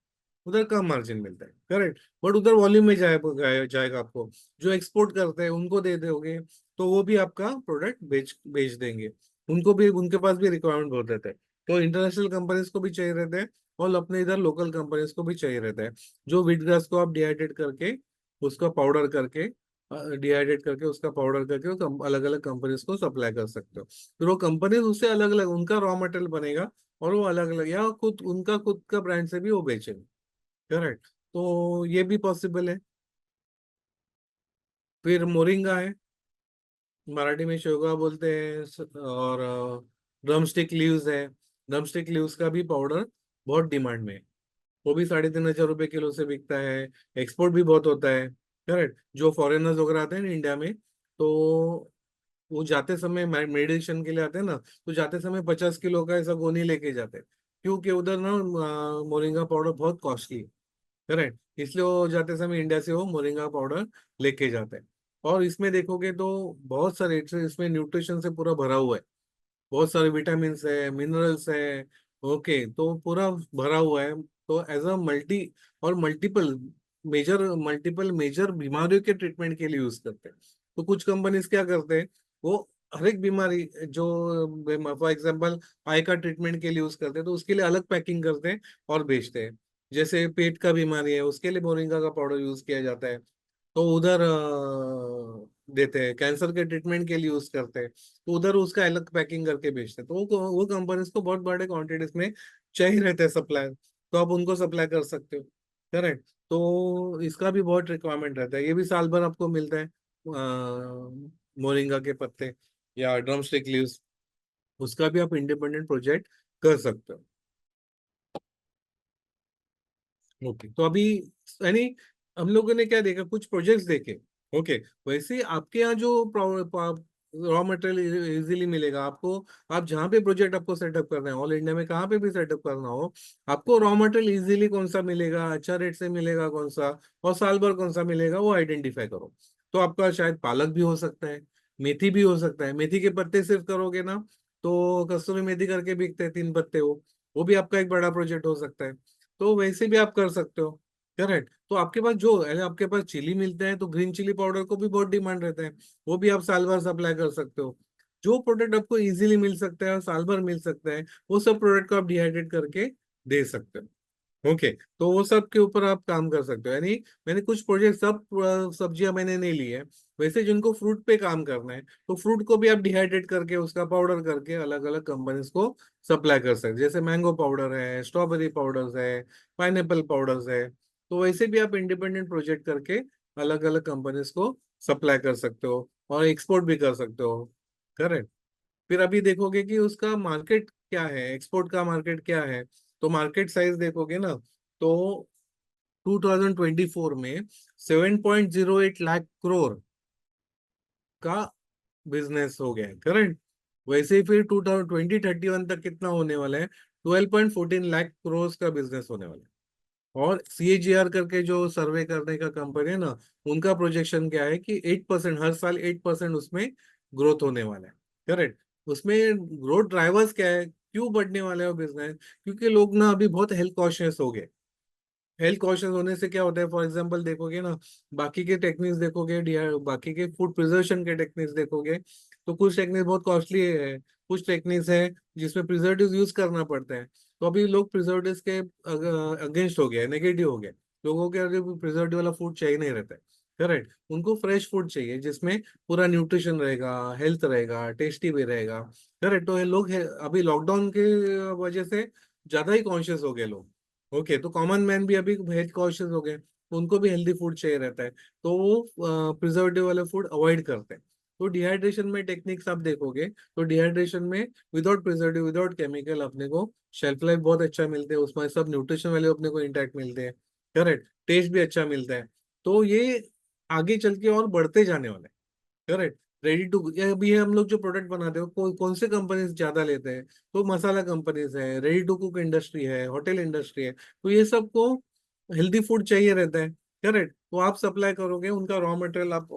A: उधर कम मार्जिन मिलता है। करेक्ट। बट उधर वॉल्यूम में जाएगा आपको, जो एक्सपोर्ट करते हैं उनको दे दोगे, तो वो भी आपका प्रोडक्ट बेच बेच देंगे। उनको भी, उनके पास भी रिक्वायरमेंट बहुत रहता है। तो इंटरनेशनल कंपनीज को भी चाहिए रहता है, और अपने इधर लोकल कंपनीज को भी चाहिए रहता है, जो व्हीट ग्रास को आप डिहाइड्रेट करके, उसका पाउडर करके, डिहाइड्रेट करके उसका पाउडर करके वो अलग अलग कंपनीज को सप्लाई कर सकते हो। फिर वो कंपनीज उससे अलग अलग उनका रॉ मटेरियल बनेगा, और वो अलग अलग या खुद उनका खुद का ब्रांड से भी वो बेचेंगे। करेक्ट। तो ये भी पॉसिबल है। फिर मोरिंगा है, मराठी में शेवगा बोलते हैं, और ड्रमस्टिक लीव्स है। ड्रमस्टिक लीव्स का भी पाउडर बहुत डिमांड में है। वो भी 3,500 रुपये किलो से बिकता है। एक्सपोर्ट भी बहुत होता है। करेक्ट। जो फॉरेनर्स वगैरह आते हैं ना इंडिया में, तो वो जाते समय मेडिटेशन के लिए आते हैं ना, तो जाते समय 50 किलो का ऐसा गोनी लेके जाते हैं, क्योंकि उधर ना मोरिंगा पाउडर बहुत कॉस्टली है। करेक्ट। इसलिए वो जाते समय इंडिया से वो मोरिंगा पाउडर लेके जाते हैं। और इसमें देखोगे तो बहुत सारे इसमें न्यूट्रिशन से पूरा भरा हुआ है। बहुत सारे विटामिन है, मिनरल्स है। ओके, तो पूरा भरा हुआ है। तो एज अ मल्टी और मल्टीपल मेजर बीमारियों के ट्रीटमेंट के लिए यूज करते हैं। तो कुछ कंपनीज क्या करते हैं, वो हर एक बीमारी, जो फॉर एग्जांपल आई का ट्रीटमेंट के लिए यूज करते हैं, तो उसके लिए अलग पैकिंग करते हैं और बेचते हैं। जैसे पेट का बीमारी है, उसके लिए मोरिंगा का पाउडर यूज किया जाता है, तो उधर देते हैं। कैंसर के ट्रीटमेंट के लिए यूज करते हैं, तो उधर उसका अलग पैकिंग करके बेचते हैं। तो वो कंपनीज को बहुत बड़े क्वांटिटीज में चाहिए रहते हैं सप्लाई, तो आप उनको सप्लाई कर सकते हो। करेक्ट। तो इसका भी बहुत रिक्वायरमेंट रहता है। ये भी साल भर आपको मिलता है, मोरिंगा के पत्ते या ड्रम स्टिक लीव्स। उसका भी आप इंडिपेंडेंट प्रोजेक्ट कर सकते हो। ओके, तो अभी यानी हम लोगों ने क्या देखा, कुछ प्रोजेक्ट्स देखे। ओके, वैसे ही आपके यहाँ जो रॉ मटेरियल इजीली मिलेगा आपको। आप जहाँ पे प्रोजेक्ट आपको सेटअप करना है, ऑल इंडिया में कहाँ पे भी सेटअप करना हो, आपको रॉ मटेरियल इजीली कौन सा मिलेगा, अच्छा रेट से मिलेगा कौन सा, और साल भर कौन सा मिलेगा, वो आइडेंटिफाई करो। तो आपका शायद पालक भी हो सकता है, मेथी भी हो सकता है। मेथी के पत्ते सिर्फ करोगे ना, तो कस्तूरी मेथी करके बिकते हैं 3 पत्ते, वो भी आपका एक बड़ा प्रोजेक्ट हो सकता है। तो वैसे भी आप कर सकते हो। करेक्ट। तो आपके पास जो अरे आपके पास चिली मिलते हैं, तो ग्रीन चिली पाउडर को भी बहुत डिमांड रहता है, वो भी आप साल भर सप्लाई कर सकते हो। जो प्रोडक्ट आपको इजीली मिल सकता है और साल भर मिल सकता है, वो सब प्रोडक्ट को आप डिहाइड्रेट करके दे सकते हो। ओके, तो वो सब के ऊपर आप काम कर सकते हो। यानी मैंने कुछ प्रोजेक्ट, सब सब्जियां मैंने नहीं ली है। वैसे जिनको फ्रूट पे काम करना है, तो फ्रूट को भी आप डिहाइड्रेट करके उसका पाउडर करके अलग अलग कंपनीज को सप्लाई कर सकते हैं। जैसे मैंगो पाउडर है, स्ट्रॉबेरी पाउडर्स है, पाइनएप्पल पाउडर्स है। तो वैसे भी आप इंडिपेंडेंट प्रोजेक्ट करके अलग अलग कंपनीज को सप्लाई कर सकते हो और एक्सपोर्ट भी कर सकते हो। करेक्ट। फिर अभी देखोगे कि उसका मार्केट क्या है, एक्सपोर्ट का मार्केट क्या है। तो मार्केट साइज देखोगे ना, तो 2024 में 7.08 लाख करोड़ का बिजनेस हो गया है। करेक्ट। वैसे ही फिर 2031 तक कितना होने वाला है, 12.14 लाख करोड़ का बिजनेस होने वाला है। और सीएजीआर करके जो सर्वे करने का कंपनी है ना, उनका प्रोजेक्शन क्या है कि 8%, हर साल 8% उसमें ग्रोथ होने वाला है। करेक्ट। उसमें ग्रोथ ड्राइवर्स क्या है, क्यों बढ़ने वाले हैं बिजनेस, क्योंकि लोग ना अभी बहुत हेल्थ कॉन्शियस हो गए। हेल्थ कॉन्शियस होने से क्या होता है, फॉर एग्जांपल देखोगे ना, बाकी के टेक्निक्स देखोगे, बाकी के फूड प्रिजर्वेशन के टेक्निक्स देखोगे, तो कुछ टेक्निक्स बहुत कॉस्टली है। कुछ टेक्निक्स है जिसमें प्रिजर्वेटिव यूज करना पड़ता है। तो अभी लोग प्रिजर्वेटिव के अगेंस्ट हो गए, नेगेटिव हो गए। लोगों के अगर प्रिजर्वेटिव वाला फूड चाहिए नहीं रहता है। करेक्ट। उनको फ्रेश फूड चाहिए जिसमें पूरा न्यूट्रिशन रहेगा, हेल्थ रहेगा, टेस्टी भी रहेगा। करेक्ट। तो ये लोग अभी लॉकडाउन के वजह से ज्यादा ही कॉन्शियस हो गए लोग। ओके, तो कॉमन मैन भी अभी हेल्थ कॉन्शियस हो गए, उनको भी हेल्दी फूड चाहिए रहता है, तो वो प्रिजर्वेटिव वाले फूड अवॉइड करते हैं। तो डिहाइड्रेशन में टेक्निक्स आप देखोगे, तो डिहाइड्रेशन में विदाउट प्रिजर्वेटिव, विदाउट केमिकल अपने को शेल्फ लाइफ बहुत अच्छा मिलते हैं, उसमें सब न्यूट्रिशन वैल्यू अपने को इंटैक्ट मिलते हैं। करेक्ट। टेस्ट भी अच्छा मिलता है। तो ये आगे चल के और बढ़ते जाने वाला है। करेक्ट। रेडी टू, अभी हम लोग जो प्रोडक्ट बनाते हो, कौन से कंपनीज ज्यादा लेते हैं, तो मसाला कंपनीज है, रेडी टू कुक इंडस्ट्री है, होटल इंडस्ट्री है। तो ये सबको हेल्दी फूड चाहिए रहता है। करेक्ट। तो आप सप्लाई करोगे, उनका रॉ मटेरियल आप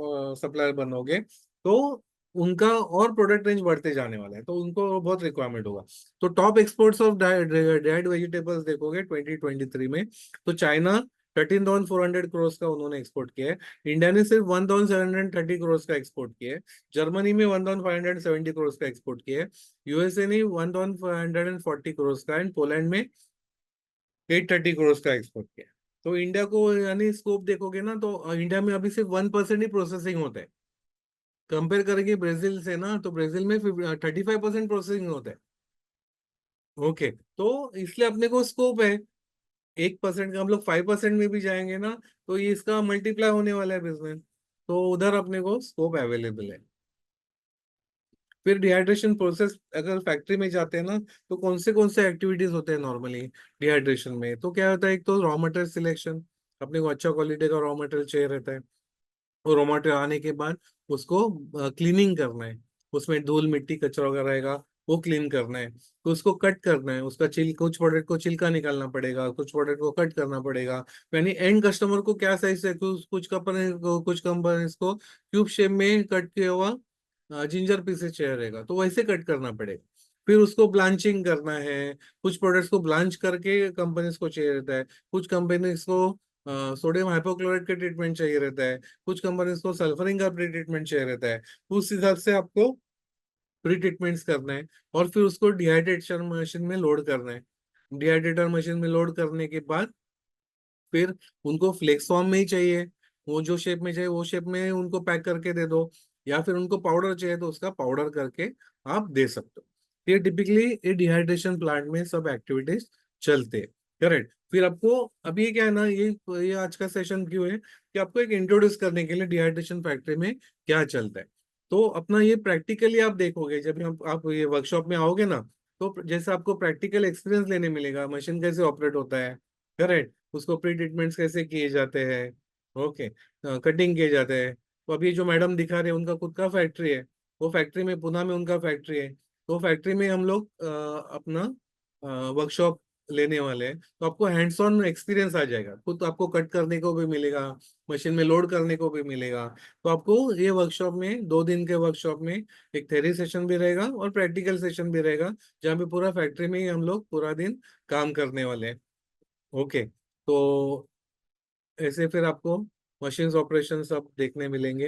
A: सप्लायर बनोगे, तो उनका और प्रोडक्ट रेंज बढ़ते जाने वाला है, तो उनको बहुत रिक्वायरमेंट होगा। तो top exports of dried vegetables देखोगे 2023 में, तो चाइना 13,400 करोड़ का उन्होंने एक्सपोर्ट किया है। इंडिया ने सिर्फ 1,730 करोड़ का एक्सपोर्ट किया है। जर्मनी में 1,570 करोड़ का एक्सपोर्ट किया है। यूएसए ने 1,540 करोड़ का, एंड पोलैंड में 830 करोड़ का एक्सपोर्ट किया है। तो इंडिया को यानी स्कोप देखोगे ना, तो इंडिया में अभी सिर्फ 1% ही प्रोसेसिंग होता है। कंपेयर करेंगे ब्राजील से ना, तो ब्राजील में 35% प्रोसेसिंग होता है। ओके, तो इसलिए अपने को स्कोप है। 1% का हम लोग 5% में भी जाएंगे ना, तो ये इसका मल्टीप्लाई होने वाला है बिजनेस। तो उधर अपने को स्कोप अवेलेबल है। फिर डिहाइड्रेशन प्रोसेस अगर फैक्ट्री में जाते हैं ना, तो कौन से एक्टिविटीज होते हैं नॉर्मली डिहाइड्रेशन में? तो क्या होता है, एक तो रॉ मटेरियल सिलेक्शन, अपने को अच्छा क्वालिटी का रॉ मटेरियल चाहिए रहता है। और रॉ मटेरियल आने के बाद उसको क्लीनिंग करना है, उसमें धूल मिट्टी कचरा वगैरह रहेगा, वो क्लीन करना है। तो उसको कट करना है, उसका कुछ प्रोडक्ट को छिलका निकालना पड़ेगा, कुछ प्रोडक्ट को कट करना पड़ेगा। यानी एंड कस्टमर को क्या साइज है, कुछ कंपनी को क्यूब शेप में कट किया हुआ जिंजर पीसेस चाहिए रहेगा, तो वैसे कट करना पड़ेगा। फिर उसको ब्लांचिंग करना है, कुछ प्रोडक्ट्स को ब्लांच करके कंपनीज को चाहिए रहता है, कुछ कंपनीज को सोडियम हाइपोक्लोराइड का ट्रीटमेंट चाहिए रहता है, कुछ कंपनीज को सल्फरिंग का प्री ट्रीटमेंट चाहिए रहता है। उस हिसाब से आपको प्री ट्रीटमेंट्स करना है, और फिर उसको डिहाइड्रेशन मशीन में लोड करना है। डिहाइड्रेटर मशीन में लोड करने के बाद फिर उनको फ्लेक्स फॉर्म में ही चाहिए, वो जो शेप में चाहिए वो शेप में उनको पैक करके दे दो, या फिर उनको पाउडर चाहिए तो उसका पाउडर करके आप दे सकते हो। ये टिपिकली ये डिहाइड्रेशन प्लांट में सब एक्टिविटीज चलते हैं। करेक्ट। फिर आपको अभी ये क्या है ना, ये आज का सेशन क्यों है कि आपको एक इंट्रोड्यूस करने के लिए डिहाइड्रेशन फैक्ट्री में क्या चलता है। तो अपना ये प्रैक्टिकली आप देखोगे जब आप ये वर्कशॉप में आओगे ना, तो जैसे आपको प्रैक्टिकल एक्सपीरियंस लेने मिलेगा, मशीन कैसे ऑपरेट होता है, करेक्ट, उसको प्री ट्रीटमेंट्स कैसे किए जाते हैं, ओके, कटिंग किए जाते हैं। तो अभी जो मैडम दिखा रहे हैं उनका खुद का फैक्ट्री है, वो फैक्ट्री में पुणे में उनका फैक्ट्री है। तो फैक्ट्री में हम लोग अपना वर्कशॉप लेने वाले हैं, तो आपको हैंड्स ऑन एक्सपीरियंस आ जाएगा, खुद आपको कट करने को भी मिलेगा, मशीन में लोड करने को भी मिलेगा। तो आपको ये वर्कशॉप में 2 दिन के वर्कशॉप में एक थ्योरी सेशन भी रहेगा और प्रैक्टिकल सेशन भी रहेगा, जहाँ पे पूरा फैक्ट्री में ही हम लोग पूरा दिन काम करने वाले हैं। ओके। तो ऐसे फिर आपको मशीन्स ऑपरेशन सब देखने मिलेंगे।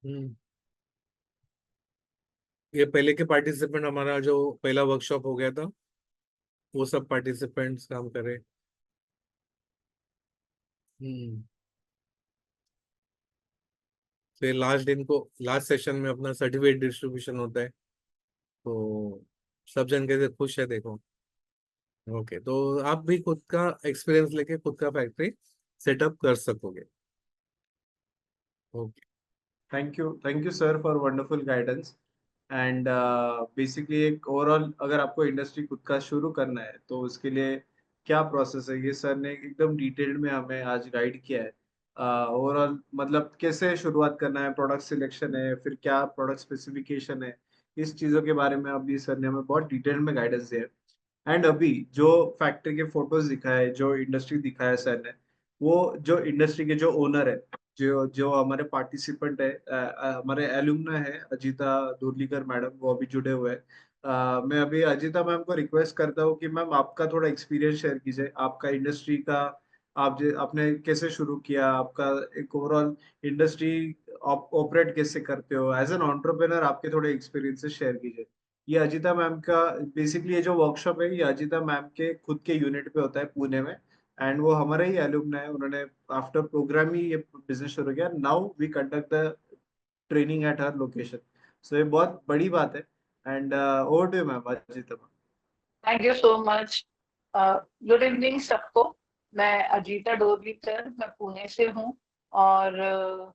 A: हम्म। ये पहले के पार्टिसिपेंट, हमारा जो पहला वर्कशॉप हो गया था, वो सब पार्टिसिपेंट्स काम करे। हम्म। फिर लास्ट दिन को, लास्ट सेशन में अपना सर्टिफिकेट डिस्ट्रीब्यूशन होता है। तो सब जन कैसे खुश है देखो। ओके, तो आप भी खुद का एक्सपीरियंस लेके खुद का फैक्ट्री सेटअप कर सकोगे। Okay.
B: Thank you sir for wonderful guidance. And basically एक ओवरऑल अगर आपको इंडस्ट्री खुद का शुरू करना है तो उसके लिए क्या प्रोसेस है, ये सर ने एकदम डिटेल्ड में हमें आज गाइड किया है। ओवरऑल मतलब कैसे शुरुआत करना है, प्रोडक्ट सिलेक्शन है, फिर क्या प्रोडक्ट स्पेसिफिकेशन है, इस चीज़ों के बारे में अभी सर ने हमें बहुत डिटेल में गाइडेंस दिया है। एंड अभी जो फैक्ट्री के फोटोज दिखाए, जो इंडस्ट्री दिखाया सर ने, वो जो इंडस्ट्री के जो ओनर है, जो जो हमारे पार्टिसिपेंट है, हमारे एलुमना है अजीता दुर्लीकर मैडम, वो अभी जुड़े हुए हैं। मैं अभी अजीता मैम को रिक्वेस्ट करता हूँ कि मैम आपका थोड़ा एक्सपीरियंस शेयर कीजिए, आपका इंडस्ट्री का, आप जो आपने कैसे शुरू किया, आपका एक ओवरऑल इंडस्ट्री ऑपरेट कैसे करते हो, एज एन एंटरप्रेन्योर आपके थोड़े एक्सपीरियंसेस शेयर कीजिए। ये अजीता मैम का बेसिकली, ये जो वर्कशॉप है ये अजीता मैम के खुद के यूनिट पे होता है पुणे में। एंड वो हमारे ही एलुमना है, उन्होंने आफ्टर प्रोग्राम ही ये बिजनेस शुरू किया। Now we conduct the training at हर लोकेशन। सो ये बहुत बड़ी बात है। And over to you ma'am, Ajita ma'am.
C: Thank you so much. Good evening सबको। मैं अजीता डोरलीकर, मैं पुणे से हूँ। और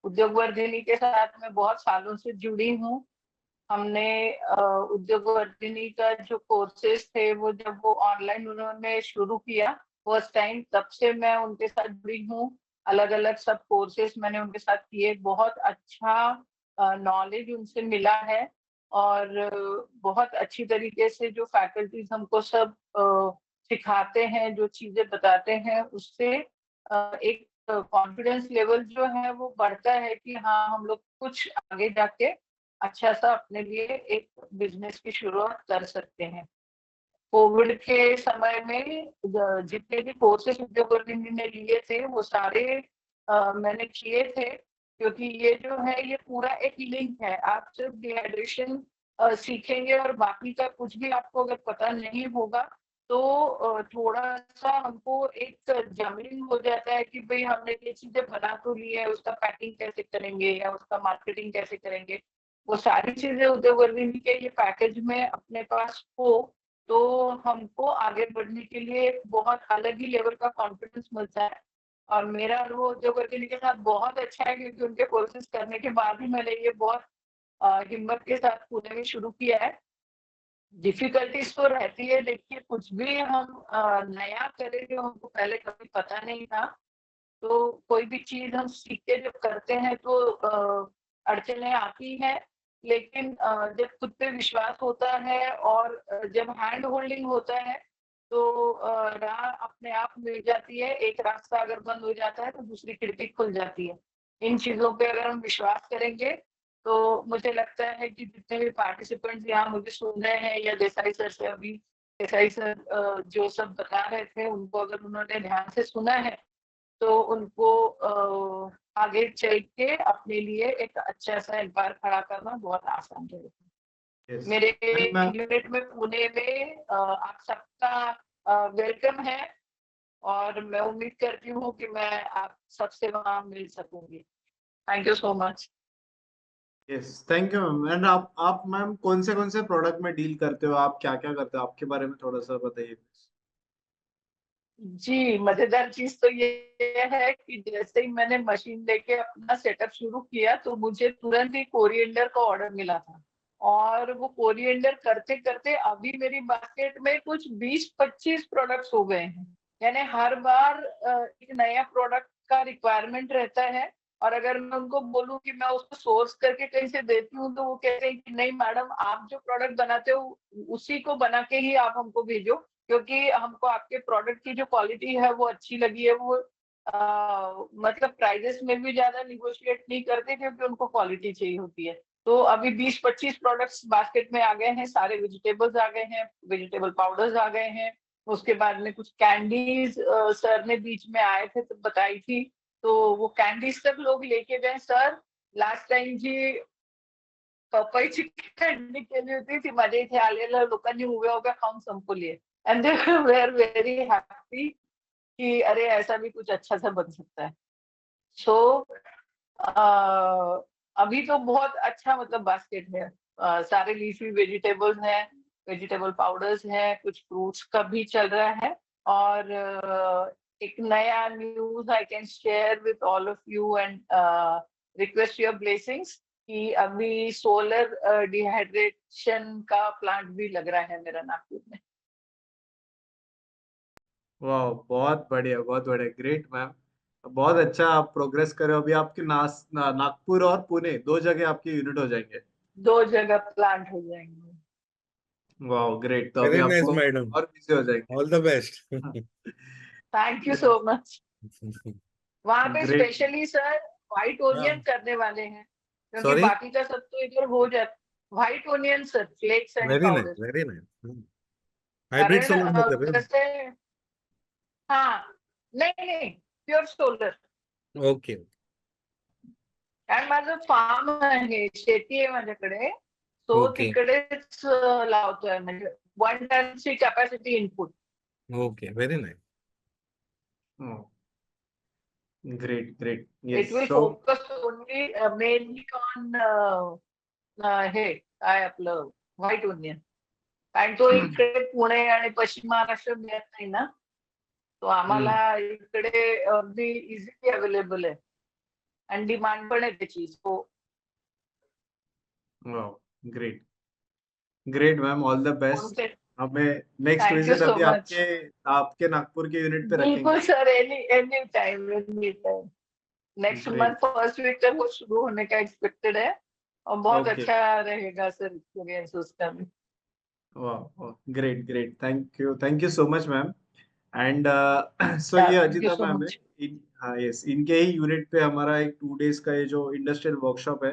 C: उद्योग वर्धिनी के साथ मैं बहुत सालों से जुड़ी हूँ। हमने उद्योग वर्धिनी का जो कोर्सेज थे वो जब वो ऑनलाइन उन्होंने शुरू किया फर्स्ट टाइम, तब से मैं उनके साथ जुड़ी हूँ। अलग अलग सब कोर्सेज मैंने उनके साथ किए, बहुत अच्छा नॉलेज उनसे मिला है। और बहुत अच्छी तरीके से जो फैकल्टीज हमको सब सिखाते हैं, जो चीजें बताते हैं, उससे एक कॉन्फिडेंस लेवल जो है वो बढ़ता है कि हाँ हम लोग कुछ आगे जाके अच्छा सा अपने लिए एक बिजनेस की शुरुआत कर सकते हैं। कोविड के समय में जितने भी कोर्सेज उद्योग वर्धिनी ने लिए थे वो सारे मैंने किए थे, क्योंकि ये जो है ये पूरा एक लिंक है। आप सिर्फ डिहाइड्रेशन सीखेंगे और बाकी का कुछ भी आपको अगर पता नहीं होगा तो थोड़ा सा हमको एक जमीन हो जाता है कि भाई हमने ये चीजें बना तो ली है, उसका पैकिंग कैसे करेंगे या उसका मार्केटिंग कैसे करेंगे। वो सारी चीजें उद्योग वर्धिनी के ये पैकेज में अपने पास हो तो हमको आगे बढ़ने के लिए एक बहुत अलग ही लेवल का कॉन्फिडेंस मिलता है। और मेरा अनुभव उद्योग वर्धिनी के साथ बहुत अच्छा है, क्योंकि उनके कोर्सेज करने के बाद ही मैंने ये बहुत हिम्मत के साथ पुणे में शुरू किया है। डिफिकल्टीज तो रहती है, देखिए कुछ भी हम नया करें जो हमको पहले कभी पता नहीं था, तो कोई भी चीज हम सीख के जब करते हैं तो अड़चने आती हैं। लेकिन जब खुद पे विश्वास होता है और जब हैंड होल्डिंग होता है तो राह अपने आप मिल जाती है। एक रास्ता अगर बंद हो जाता है तो दूसरी खिड़की खुल जाती है। इन चीजों पे अगर हम विश्वास करेंगे तो मुझे लगता है कि जितने भी पार्टिसिपेंट्स यहाँ मुझे सुन रहे हैं, या देसाई सर से अभी देसाई सर जो सब बता रहे थे उनको अगर उन्होंने ध्यान से सुना है तो उनको आगे चल के अपने लिए एक अच्छा सा एम्पायर खड़ा करना बहुत आसान रहेगा।
B: यस
C: मेरे
B: एंड मैम,
C: यूनिट में पुणे में आप सबका वेलकम है, और मैं उम्मीद करती हूँ कि मैं आप सबसे वहाँ मिल सकूंगी। Thank you so much.
B: Yes thank you ma'am. And आप मैम कौन से प्रोडक्ट में डील करते हो, आप क्या क्या करते हो, आपके बारे में थोड़ा सा बताइए।
C: जी, मजेदार चीज तो ये है कि जैसे ही मैंने मशीन लेके अपना सेटअप शुरू किया तो मुझे तुरंत ही कोरिएंडर का ऑर्डर मिला था, और वो कोरिएंडर करते करते अभी मेरी बास्केट में कुछ 20-25 प्रोडक्ट्स हो गए हैं। यानी हर बार एक नया प्रोडक्ट का रिक्वायरमेंट रहता है, और अगर मैं उनको बोलूं कि मैं उसको सोर्स करके कहीं से देती हूँ तो वो कहते हैं कि नहीं मैडम, आप जो प्रोडक्ट बनाते हो उसी को बना के ही आप हमको भेजो, क्योंकि हमको आपके प्रोडक्ट की जो क्वालिटी है वो अच्छी लगी है। वो मतलब प्राइजेस में भी ज्यादा निगोशिएट नहीं करते, क्योंकि उनको क्वालिटी चाहिए होती है। तो अभी 20-25 प्रोडक्ट्स बास्केट में आ गए हैं, सारे वेजिटेबल्स आ गए हैं, वेजिटेबल पाउडर्स आ गए हैं। उसके बाद में कुछ कैंडीज सर ने बीच में आए थे तो बताई थी, तो वो कैंडीज तक लोग लेके गए। सर लास्ट टाइम जी पपईची कॅन्डी केली होती, ती माझ्या इथे आलेल्या लोकांनी उभ्या उभ्या खाऊन संपवली आहे। And they were very happy कि अरे ऐसा भी कुछ अच्छा सा बन सकता है। सो अभी तो बहुत अच्छा मतलब बास्केट है। सारे लीफी वेजिटेबल्स हैं, वेजिटेबल पाउडर्स हैं, कुछ फ्रूट्स का भी चल रहा है। और एक नया news I can share with all of you and request your blessings कि अभी सोलर डिहाइड्रेशन का प्लांट भी लग रहा है मेरा नागपुर में।
B: वाह, बहुत बढ़िया, ग्रेट मैम। बहुत अच्छा आप प्रोग्रेस कर रहे हो। अभी आपके नागपुर और पुणे दो जगह आपके यूनिट हो जाएंगे।
C: 2 जगह प्लांट हो जाएंगे।
B: वाह ग्रेट, तो अभी
A: वेरी नाइस
B: आपको
A: मैडम,
B: और बिजी हो जाएंगे।
A: All the best.
C: Thank you so much. वहां पे
B: great.
C: Specially sir white onion
A: हाँ,
C: करने वाले हैं, क्योंकि
A: सॉरी,
C: बाकी का सब तो इधर हो जाता। White onion sir, flakes and
A: very nice,
C: powder.
A: Very nice. Hybrid
C: कारण
A: सोलर में कर रहे
C: कैसे, हाँ, नहीं नहीं, प्युअर सोलर।
A: हो? ओके,
C: कारण माझं फार्म आहे, शेती आहे माझ्याकडे, तो
A: ओके,
C: तिकडेच लावतोय, म्हणजे 1 टनची capacity input.
A: Okay, very nice.
B: Great great.
C: It
B: yes
C: will
B: so
C: focus only mainly on हे काय आपलं व्हाईट ओनियन। कारण तो इकडे पुणे आणि पश्चिम महाराष्ट्र मिळत नाही ना, तो आम्हाला इकडे अगदी इझिली अवेलेबल आहे, आणि डिमांड पण आहे त्याची। So
B: great great ma'am, all the best.
C: कोणते,
B: हमें next
C: thank you
B: visit
C: so
B: अभी
C: मच।
B: आपके आपके नागपुर के यूनिट पे
C: बिल्कुल
B: रखेंगे।
C: Sir, any any time, any time. Next month
B: great.
C: First week तक वो शुरू होने का एक्सपेक्टेड है, और बहुत
B: ओके।
C: अच्छा रहेगा सर एक्सपीरियंस उसका भी।
B: वाह, great great, thank you so much ma'am. And so ये
C: thank you
B: Ajita
C: so
B: ma'am है।
C: मच।
B: हाँ यस, इनके ही यूनिट पे हमारा एक 2 डेज का ये जो इंडस्ट्रियल वर्कशॉप है,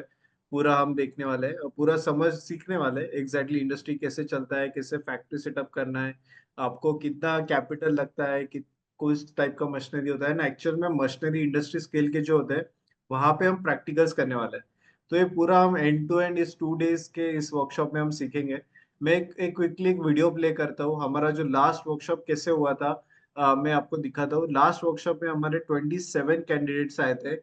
B: पूरा हम देखने वाले हैं और पूरा समझ सीखने वाले हैं एग्जैक्टली इंडस्ट्री कैसे चलता है, कैसे फैक्ट्री सेटअप करना है, आपको कितना कैपिटल लगता है, कि कुछ टाइप का मशीनरी होता है ना, एक्चुअल में मशीनरी इंडस्ट्री स्केल के जो होते हैं वहां पे हम प्रैक्टिकल्स करने वाले हैं। तो ये पूरा हम एंड टू एंड इस 2 डेज के इस वर्कशॉप में हम सीखेंगे। मैं एक क्विकली एक वीडियो प्ले करता हूँ, हमारा जो लास्ट वर्कशॉप कैसे हुआ था। मैं आपको दिखाता हूँ। लास्ट वर्कशॉप में हमारे 27 कैंडिडेट्स आए थे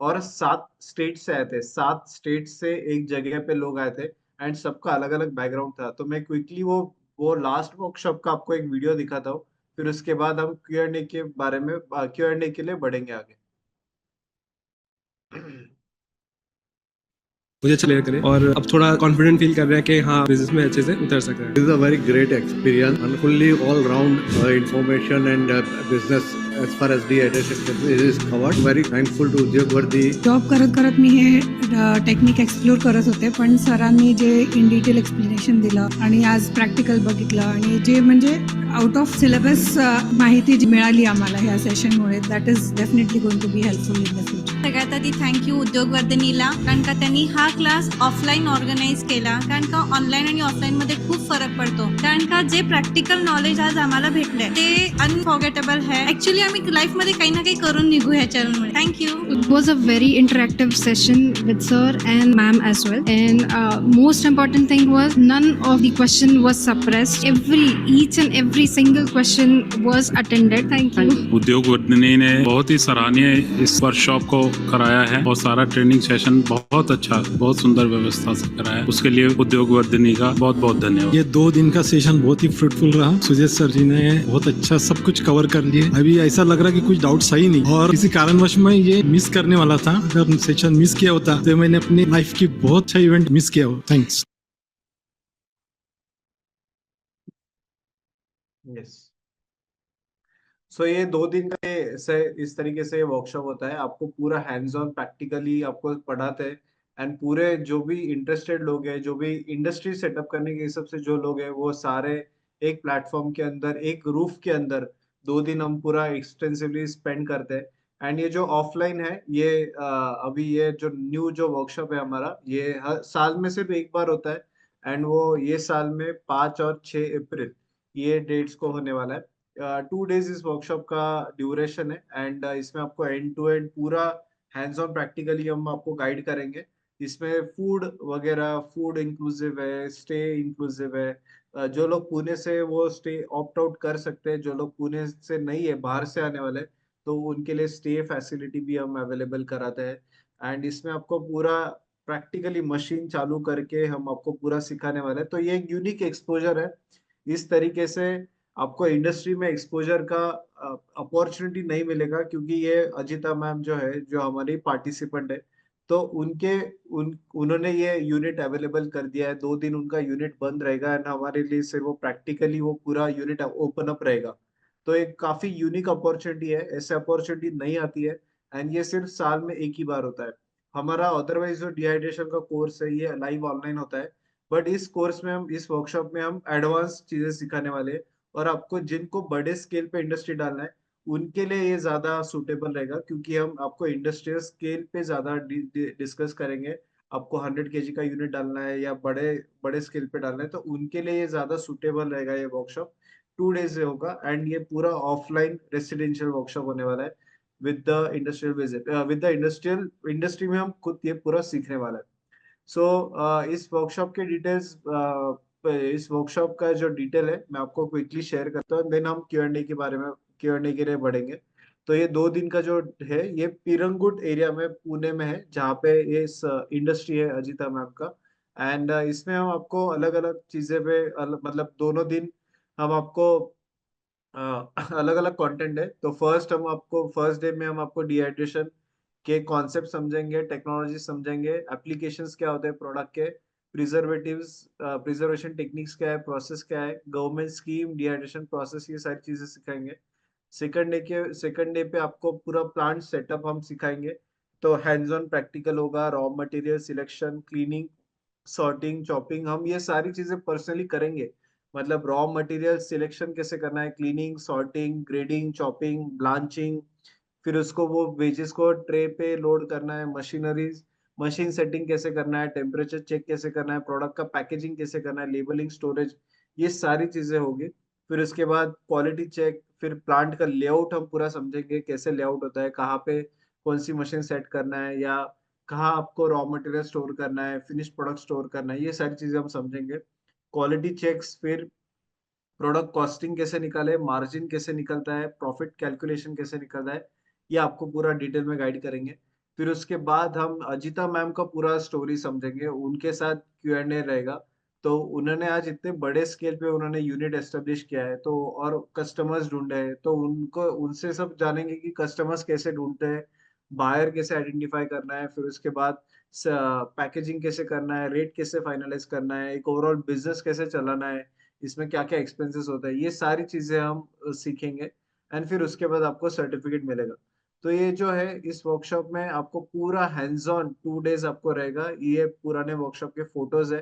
B: और 7 स्टेट से आए थे। 7 स्टेट से एक जगह पे लोग आए थे एंड सबका अलग अलग बैकग्राउंड था। तो मैं क्विकली वो लास्ट वर्कशॉप का आपको एक वीडियो दिखाता हूँ, फिर उसके बाद हम Q&A के बारे में Q&A के लिए बढ़ेंगे आगे।
D: मुझे अच्छा क्लियर करें और अब थोड़ा कॉन्फिडेंट फील कर रहे हैं कि हाँ बिजनेस में अच्छे से उतर सकते हैं।
E: This is a very great experience and fully all-round information and business as far as dehydration is covered. Very thankful to Udyog Vardi.
F: Job करत करत मी हे टेक्निक एक्सप्लोर करत होते, पण सरांनी जे इन डिटेल एक्सप्लेनेशन दिलं आणि आज प्रॅक्टिकल बघितलं आणि जे म्हणजे आउट ऑफ सिलेबस माहिती जी मिळाली आम्हाला ह्या सेशनमुळे, that is definitely going to be helpful in the future.
G: सगळ्यात आधी थँक्यू उद्योगवर्धिनीला, कारण का त्यांनी हा क्लास ऑफलाईन ऑर्गनाईज केला, कारण का ऑनलाईन आणि ऑफलाईन मध्ये खूप फरक पडतो. कारण का जे प्रॅक्टिकल नॉलेज आज आम्हाला भेटलंय ते अनफॉर्गेटेबल है. ऍक्च्युली आम्ही लाईफ मध्ये काही ना काही करून निघू ह्या चॅनलमुळे. Thank you.
H: It was a very interactive session with sir and ma'am as well. And most important thing was none of the question was suppressed. Each and every single question was attended. Thank you.
I: Udyogvardhini ने बहुत ही सराहनीय इस वर्कशॉप को कराया है और सारा ट्रेनिंग सेशन बहुत अच्छा, बहुत सुंदर व्यवस्था से कराया है। उसके लिए उद्योगवर्धिनी का बहुत बहुत धन्यवाद।
D: ये 2 दिन का सेशन बहुत ही फ्रूटफुल रहा। सुजेश सर जी ने बहुत अच्छा सब कुछ कवर कर लिए। अभी ऐसा लग रहा कि कुछ डाउट्स है ही नहीं और किसी कारणवश मैं ये मिस करने वाला था। अगर सेशन मिस किया होता तो मैंने अपनी लाइफ की बहुत अच्छा इवेंट मिस किया हो। थैंक्स।
B: यस, सो ये 2 दिन का इस तरीके से वर्कशॉप होता है। आपको पूरा हैंड्स ऑन प्रैक्टिकली आपको पढ़ाते हैं एंड पूरे जो भी इंटरेस्टेड लोग हैं, जो भी इंडस्ट्री सेटअप करने के हिसाब से जो लोग हैं, वो सारे एक प्लेटफॉर्म के अंदर, एक रूफ के अंदर 2 दिन हम पूरा एक्सटेंसिवली स्पेंड करते हैं। एंड ये जो ऑफलाइन है, ये अभी ये जो न्यू जो वर्कशॉप है हमारा, ये हर साल में सिर्फ एक बार होता है एंड वो ये साल में 5 और 6 अप्रैल ये डेट्स को होने वाला है। 2 डेज इस वर्कशॉप का ड्यूरेशन है एंड इसमें आपको एंड टू एंड पूरा हैंड्स ऑन प्रैक्टिकली हम आपको गाइड करेंगे। इसमें फूड वगैरह, फूड इंक्लूसिव है, स्टे इंक्लूसिव है। जो लोग पुणे से वो स्टे ऑप्ट आउट कर सकते हैं, जो लोग पुणे से नहीं है, बाहर से आने वाले, तो उनके लिए स्टे फैसिलिटी भी हम अवेलेबल कराते हैं। एंड इसमें आपको पूरा प्रैक्टिकली मशीन चालू करके हम आपको पूरा सिखाने वाले हैं। तो ये एक यूनिक एक्सपोजर है। इस तरीके से आपको इंडस्ट्री में एक्सपोजर का अपॉर्चुनिटी नहीं मिलेगा, क्योंकि ये अजिता मैम जो है, जो हमारी पार्टिसिपेंट है, तो उन्होंने ये यूनिट अवेलेबल कर दिया है। 2 दिन उनका यूनिट बंद रहेगा एंड हमारे लिए सिर्फ वो प्रैक्टिकली वो पूरा यूनिट ओपन अप रहेगा। तो एक काफी यूनिक अपॉर्चुनिटी है, ऐसे अपॉर्चुनिटी नहीं आती है एंड ये सिर्फ साल में एक ही बार होता है। हमारा अदरवाइज जो डिहाइड्रेशन का कोर्स है, ये लाइव ऑनलाइन होता है, बट इस कोर्स में हम, इस वर्कशॉप में हम एडवांस चीजें सिखाने वाले हैं। और आपको जिनको बड़े स्केल पे इंडस्ट्री डालना है, उनके लिए ये ज्यादा सुटेबल रहेगा, क्योंकि हम आपको इंडस्ट्रियल स्केल पे ज्यादा डिस्कस करेंगे। आपको 100 kg का यूनिट डालना है या बड़े बड़े स्केल पे डालना है, तो उनके लिए ये ज्यादा सुटेबल रहेगा ये वर्कशॉप। 2 डेज से होगा एंड ये पूरा ऑफलाइन रेसिडेंशियल वर्कशॉप होने वाला है with the industrial visit, with the industrial industry में हम खुद ये पूरा सीखने वाला है। सो इस वर्कशॉप के डिटेल्स, इस वर्कशॉप का जो डिटेल है मैं आपको क्विकली शेयर करता हूँ, देन हम Q&A के बारे में, Q&A के लिए बढ़ेंगे। तो ये 2 दिन का जो है, ये पीरंगुट एरिया में पुणे में है, जहाँ पे ये इंडस्ट्री है अजिता मैम का। एंड इसमें हम आपको अलग अलग चीजें पे मतलब दोनों दिन हम आपको अलग अलग कंटेंट है। तो फर्स्ट डे में हम आपको डिहाइड्रेशन के कॉन्सेप्ट समझेंगे, टेक्नोलॉजी समझेंगे, एप्लीकेशंस क्या होते हैं प्रोडक्ट के, प्रिजर्वेटिव्स, प्रिजर्वेशन टेक्निक्स क्या है, प्रोसेस क्या है, गवर्नमेंट स्कीम, डिहाइड्रेशन प्रोसेस, ये सारी चीजें सिखाएंगे। सेकंड डे पे आपको पूरा प्लांट सेटअप हम सिखाएंगे। तो हैंड्स ऑन प्रैक्टिकल होगा, raw material selection, cleaning, sorting, chopping, हम ये सारी चीजें पर्सनली करेंगे। मतलब रॉ मटेरियल सिलेक्शन कैसे करना है, cleaning, sorting, grading, chopping, blanching, फिर उसको वो वेजेस को ट्रे पे लोड करना है, मशीनरीज, मशीन सेटिंग कैसे करना है, टेम्परेचर चेक कैसे करना है, प्रोडक्ट का पैकेजिंग कैसे करना है, लेबलिंग, स्टोरेज, ये सारी चीजें होगी। फिर उसके बाद क्वालिटी चेक, फिर प्लांट का लेआउट हम पूरा समझेंगे, कैसे लेआउट होता है, कहाँ पे कौन सी मशीन सेट करना है, या कहाँ आपको रॉ मटेरियल स्टोर करना है, फिनिश प्रोडक्ट स्टोर करना है, ये सारी चीजें हम समझेंगे। क्वालिटी चेक्स, फिर प्रोडक्ट कॉस्टिंग कैसे निकाले, मार्जिन कैसे निकलता है, प्रॉफिट कैलकुलेशन कैसे निकलता है, ये आपको पूरा डिटेल में गाइड करेंगे। फिर उसके बाद हम अजिता मैम का पूरा स्टोरी समझेंगे, उनके साथ Q&A रहेगा। तो उन्होंने आज इतने बड़े स्केल पे उन्होंने यूनिट एस्टेब्लिश किया है, तो और कस्टमर्स ढूंढे हैं, तो उनको उनसे सब जानेंगे कि कस्टमर्स कैसे ढूंढते हैं, बायर कैसे आइडेंटिफाई करना है, फिर उसके बाद पैकेजिंग कैसे करना है, रेट कैसे फाइनलाइज करना है, एक ओवरऑल बिजनेस कैसे चलाना है, इसमें क्या क्या एक्सपेंसेस होता है, ये सारी चीजें हम सीखेंगे। एंड फिर उसके बाद आपको सर्टिफिकेट मिलेगा। तो ये जो है इस वर्कशॉप में आपको पूरा हैंड्स ऑन 2 डेज आपको रहेगा। ये पुराने वर्कशॉप के फोटोज है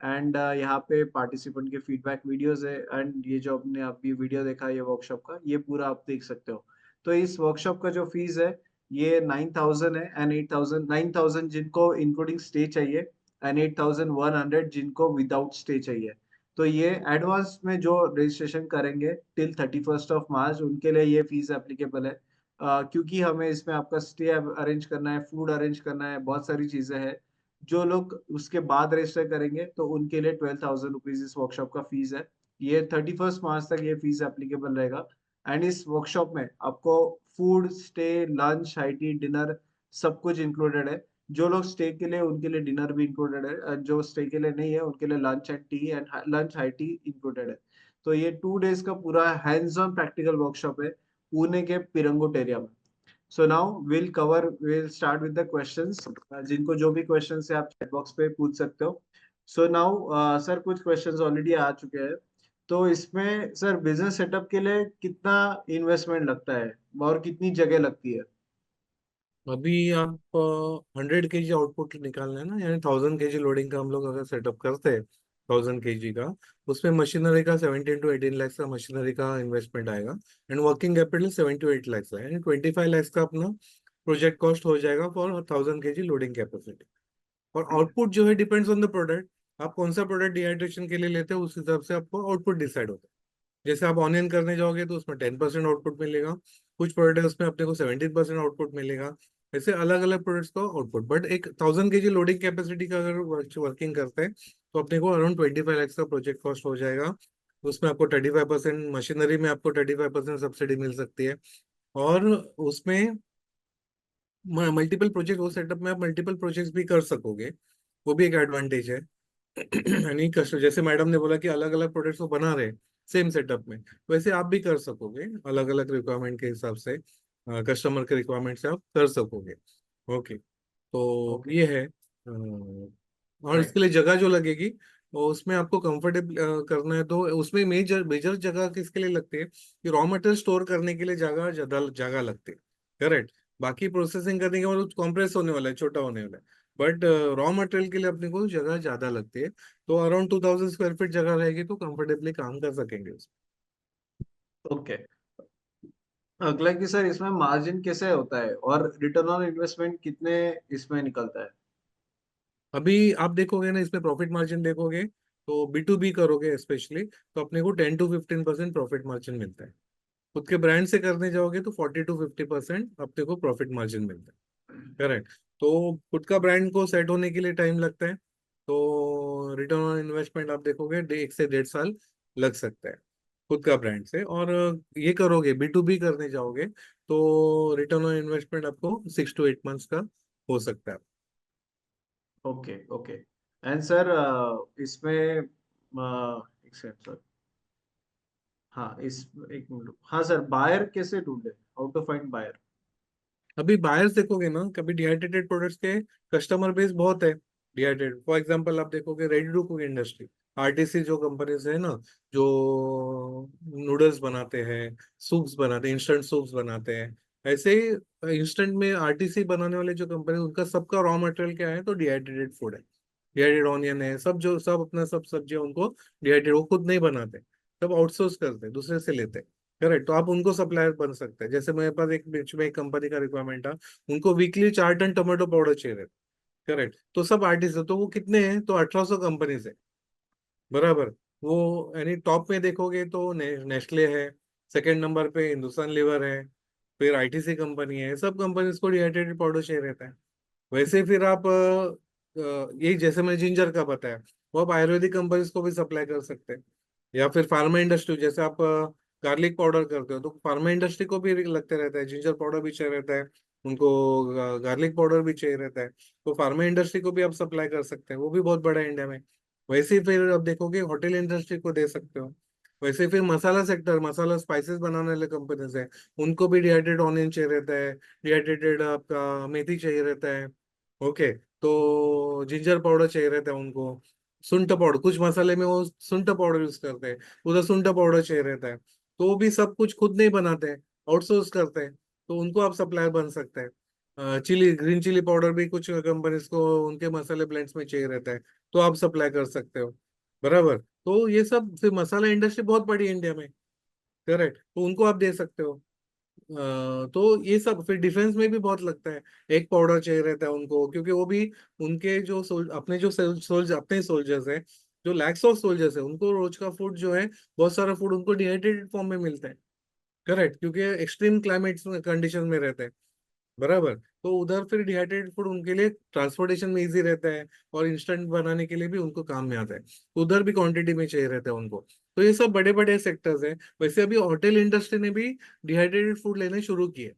B: एंड यहाँ पे पार्टिसिपेंट के फीडबैक वीडियोस है एंड ये जो आपने अभी वीडियो देखा ये वर्कशॉप का, ये पूरा आप देख सकते हो। तो इस वर्कशॉप का जो फीस है ये 9,000 है एंड 8,000, 9,000 जिनको इंक्लूडिंग स्टे चाहिए एंड 8,100 जिनको विदाउट स्टे चाहिए। तो ये एडवांस में जो रजिस्ट्रेशन करेंगे टिल 31 मार्च उनके लिए ये फीस एप्लीकेबल है। क्योंकि हमें इसमें आपका स्टे अरेंज करना है, फूड अरेंज करना है, बहुत सारी चीजें हैं। जो लोग उसके बाद रजिस्टर करेंगे तो उनके लिए 12,000 रुपीज इस वर्कशॉप का फीस है। ये 31 मार्च तक ये फीस एप्लीकेबल रहेगा। एंड इस वर्कशॉप में आपको food, stay, lunch, high tea, dinner सब कुछ इंक्लूडेड है। जो लोग स्टे के लिए उनके लिए डिनर भी इंक्लूडेड है, और जो स्टे के लिए नहीं है उनके लिए lunch and T and lunch high tea included है। तो ये 2 डेज का पूरा हैंड्स ऑन प्रैक्टिकल वर्कशॉप है पुणे के पिरंगुट एरिया में। So now we'll start with the questions। जिनको जो भी questions है आप chat box पे पूछ सकते हो। So now सर कुछ questions already आ चुके हैं। तो इसमें सर बिजनेस सेटअप के लिए कितना इन्वेस्टमेंट लगता है और कितनी जगह लगती है?
A: अभी आप 100 kg आउटपुट निकालना है ना, यानी 1000 kg लोडिंग का हम लोग अगर सेटअप करते हैं 1000 kg का, उसमें मशीनरी का 17 to 18 लाख का मशीनरी का इन्वेस्टमेंट आएगा and working capital 7 to 8 lakh का, यानी 25 लाख का अपना प्रोजेक्ट कॉस्ट हो जाएगा फॉर 1000 kg लोडिंग कैपेसिटी। और आउटपुट जो है डिपेंड्स ऑन द प्रोडक्ट, आप कौन सा प्रोडक्ट डिहाइड्रेशन के लिए लेते हो उस हिसाब से आपको आउटपुट डिसाइड होता है। जैसे आप ऑनियन करने जाओगे तो उसमें 10% आउटपुट मिलेगा, कुछ प्रोडक्ट है उसमें अपने को 17% आउटपुट मिलेगा। ऐसे अलग अलग प्रोडक्ट्स का आउटपुट, बट एक 1000 kg लोडिंग कैपेसिटी का अगर वर्किंग करते हैं तो अपने को अराउंड 25 लाख का प्रोजेक्ट कॉस्ट हो जाएगा। उसमें आपको 35% मशीनरी में आपको 35% सब्सिडी मिल सकती है। और उसमें मल्टीपल प्रोजेक्ट, वो सेटअप में आप मल्टीपल प्रोजेक्ट्स भी कर सकोगे, वो भी एक एडवांटेज है। यानी जैसे मैडम ने बोला कि अलग अलग प्रोडक्ट्स को बना रहे सेम सेटअप में, वैसे आप भी कर सकोगे अलग अलग रिक्वायरमेंट के हिसाब से, कस्टमर के रिक्वायरमेंट से आप कर सकोगे। ओके, तो ये है। और इसके लिए जगह जो लगेगी वो उसमें आपको कंफर्टेबल करना है, तो उसमें मेजर मेजर जगह किसके लिए लगती है कि रॉ मटेरियल स्टोर करने के लिए जगह ज्यादा जगह लगती है, करेक्ट। बाकी प्रोसेसिंग करने के बाद कॉम्प्रेस होने वाला है, छोटा होने वाला है, बट रॉ मटेरियल के लिए अपने को जगह ज्यादा लगती है। तो अराउंड 2000 स्क्वायर फीट जगह रहेगी तो कंफर्टेबली काम कर सकेंगे उसमें।
B: ओके। अगला कि सर इसमें मार्जिन कैसे होता है और रिटर्न ऑन इन्वेस्टमेंट कितने इसमें निकलता है?
A: अभी आप देखोगे ना, इसमें प्रॉफिट मार्जिन देखोगे तो B2B करोगे स्पेशली तो अपने को 10 to 15% प्रॉफिट मार्जिन मिलता है। खुद के ब्रांड से करने जाओगे तो 40 to 50% अपने को प्रॉफिट मार्जिन मिलता है, करेक्ट। तो खुद का ब्रांड को सेट होने के लिए टाइम लगता है, तो रिटर्न ऑन इन्वेस्टमेंट आप देखोगे 1 से 1.5 साल लग सकता है खुद का ब्रांड से। और ये करोगे B2B करने जाओगे तो रिटर्न ऑन इन्वेस्टमेंट आपको 6 to 8 मंथ्स का हो सकता है।
B: Okay okay. एंड सर इसमें एक सेकंड सर। हाँ इस एक मिनट, हाँ सर बायर कैसे ढूंढे, हाउ टू फाइंड बायर?
A: अभी बायर्स देखोगे ना, कभी डिहाइड्रेटेड प्रोडक्ट्स के कस्टमर बेस बहुत है। डिहाइड्रेटेड फॉर एग्जांपल आप देखोगे ready to cook industry, RTC जो कंपनीज है ना, जो नूडल्स बनाते हैं, सूप्स बनाते हैं, इंस्टेंट सूप्स बनाते हैं, ऐसे ही इंस्टेंट में आरटीसी बनाने वाले जो कंपनी, उनका सबका रॉ मटेरियल क्या है तो डिहाइड्रेटेड फूड है। डिहाइड्रेटेड ऑनियन है, सब जो सब अपना सब सब्जियां उनको डिहाइड्रेटेड, वो खुद नहीं बनाते, सब आउटसोर्स करते हैं, दूसरे से लेते हैं, करेक्ट। तो आप उनको सप्लायर बन सकते हैं। जैसे मेरे पास एक बीच में एक कंपनी का रिक्वायरमेंट था, उनको वीकली 4 टन टोमेटो पाउडर चाहिए, करेक्ट। तो सब आर्टिस्ट है, तो वो कितने हैं तो 1800 कंपनी से, बराबर। वो यानी टॉप में देखोगे तो नेस्ले है, सेकंड नंबर पे हिंदुस्तान लीवर है, फिर आईटीसी कंपनी है, सब कंपनीज को डिहाइड्रेटेड पाउडर चाहिए रहता है। वैसे फिर आप ये जैसे मैंने जिंजर का बताया, वो आप आयुर्वेदिक कंपनीज को भी सप्लाई कर सकते हैं। या फिर फार्मा इंडस्ट्री, जैसे आप गार्लिक पाउडर करते हो तो फार्मा इंडस्ट्री को भी लगते रहता है, जिंजर पाउडर भी चाहिए रहता है उनको, गार्लिक पाउडर भी चाहिए रहता है, तो फार्मा इंडस्ट्री को भी आप सप्लाई कर सकते हैं, वो भी बहुत बड़ा है इंडिया में। वैसे ही फिर अब देखोगे होटल इंडस्ट्री को दे सकते हो। वैसे फिर मसाला सेक्टर, मसाला स्पाइसेस बनाने वाले कंपनीज है, उनको भी डिहाइड्रेटेड ऑनियन चाहिए रहता है, डिहाइड्रेटेड आपका मेथी चाहिए रहता है। ओके, तो जिंजर पाउडर चाहिए रहता है उनको, सुंठ पाउडर, कुछ मसाले में वो सुंठ पाउडर यूज करते हैं, उधर सुंठ पाउडर चाहिए रहता है। तो वो भी सब कुछ खुद नहीं बनाते हैं, आउटसोर्स करते हैं। तो उनको आप सप्लायर बन सकते हैं। चिली, ग्रीन चिली पाउडर भी कुछ कंपनीज को उनके मसाले ब्लेंड्स में चाहिए रहता है, तो आप सप्लाई कर सकते हो। बराबर, तो ये सब फिर मसाला इंडस्ट्री बहुत बड़ी है इंडिया में, करेक्ट, तो उनको आप दे सकते हो। तो ये सब फिर डिफेंस में भी बहुत लगता है, एक पाउडर चाहिए रहता है उनको, क्योंकि वो भी उनके जो अपने जो सोल्जर, अपने सोल्जर्स है, जो लैक्स ऑफ सोल्जर्स है, उनको रोज का फूड जो है, बहुत सारा फूड उनको डिहाइड्रेटेड फॉर्म में मिलता है, करेक्ट, क्योंकि एक्सट्रीम क्लाइमेट कंडीशन में रहते हैं। बराबर, तो उधर फिर डिहाइड्रेटेड फूड उनके लिए ट्रांसपोर्टेशन में इजी रहता है, और इंस्टेंट बनाने के लिए भी उनको काम में आता है, तो उधर भी क्वांटिटी में चाहिए रहता है उनको। तो ये सब बड़े बड़े सेक्टर्स हैं। वैसे अभी होटल इंडस्ट्री ने भी डिहाइड्रेटेड फूड लेने शुरू किए,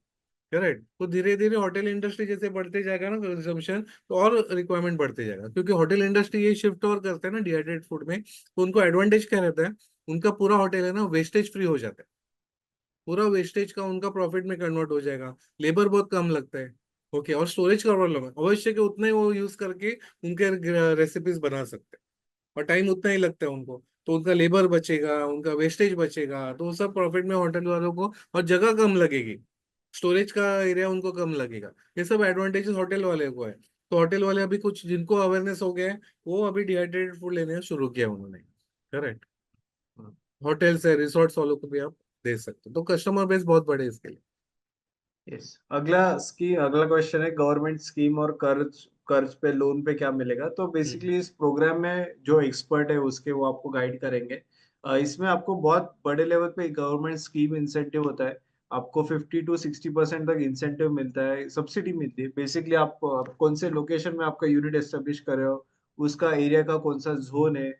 A: करेक्ट, तो धीरे धीरे होटल इंडस्ट्री जैसे बढ़ते जाएगा ना कंजम्पशन, तो और रिक्वायरमेंट बढ़ते जाएगा, क्योंकि होटल इंडस्ट्री ये शिफ्ट और करते हैं ना डिहाइड्रेटेड फूड में, तो उनको एडवांटेज क्या रहता है, उनका पूरा होटल है ना वेस्टेज फ्री हो जाता है, पूरा वेस्टेज का उनका प्रॉफिट में कन्वर्ट हो जाएगा, लेबर बहुत कम लगता है। ओके, और स्टोरेज का प्रॉब्लम है, अवश्य के उतना ही वो यूज करके उनके रेसिपीज बना सकते हैं, और टाइम उतना ही लगता है उनको, तो उनका लेबर बचेगा, उनका वेस्टेज बचेगा, तो वो सब प्रॉफिट में होटल वालों को, और जगह कम लगेगी, स्टोरेज का एरिया उनको कम लगेगा। ये सब एडवांटेजेस होटल वाले को है। तो होटल वाले अभी कुछ जिनको अवेयरनेस हो गया है, वो अभी डिहाइड्रेटेड फूड लेने शुरू किया उन्होंने, करेक्ट। होटल्स है, रिसोर्ट्स वालों को भी आप दे सकते हो, तो कस्टमर बेस बहुत बड़े है इसके लिए।
B: यस, अगला क्वेश्चन है गवर्नमेंट स्कीम और कर्ज कर्ज पे लोन पे क्या मिलेगा। तो बेसिकली इस प्रोग्राम में जो एक्सपर्ट है उसके वो आपको गाइड करेंगे। इसमें आपको बहुत बड़े लेवल पे गवर्नमेंट स्कीम इंसेंटिव होता है। आपको 50 to 60% तक इंसेंटिव मिलता है, सब्सिडी मिलती है। बेसिकली आप कौन से लोकेशन में आपका यूनिट एस्टेब्लिश कर रहे हो, उसका एरिया का कौन सा जोन है,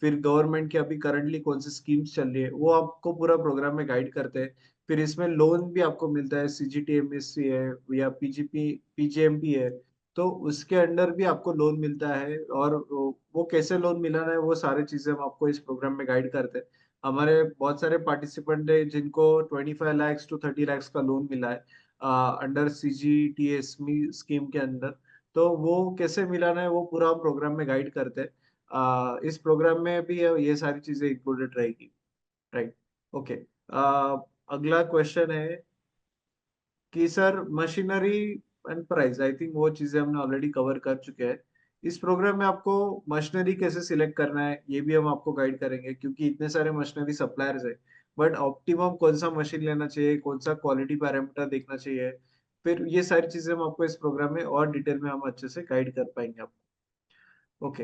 B: फिर गवर्नमेंट की अभी करंटली कौन सी स्कीम्स चल रही है, वो आपको पूरा प्रोग्राम में गाइड करते हैं। फिर इसमें लोन भी आपको मिलता है, CGTMSC है या PGMP है, तो उसके अंडर भी आपको लोन मिलता है। और वो कैसे लोन मिलाना है, वो सारी चीजें हम आपको इस प्रोग्राम में गाइड करते हैं। हमारे बहुत सारे पार्टिसिपेंट है जिनको 25 lakhs to 30 lakhs का लोन मिला है अंडर CGTSME स्कीम के अंदर। तो वो कैसे मिलाना है वो पूरा हम प्रोग्राम में गाइड करते हैं। इस प्रोग्राम में भी ये सारी चीजें इंक्लूडेड रहेगी, राइट। ओके, अगला क्वेश्चन है कि sir machinery and price, I think वो चीजें हमने ऑलरेडी कवर कर चुके हैं। इस प्रोग्राम में आपको मशीनरी कैसे सिलेक्ट करना है ये भी हम आपको गाइड करेंगे, क्योंकि इतने सारे मशीनरी सप्लायर्स है। बट ऑप्टिमम कौन सा मशीन लेना चाहिए, कौन सा क्वालिटी पैरामीटर देखना चाहिए, फिर ये सारी चीजें हम आपको इस प्रोग्राम में और डिटेल में हम अच्छे से गाइड कर पाएंगे आपको। ओके,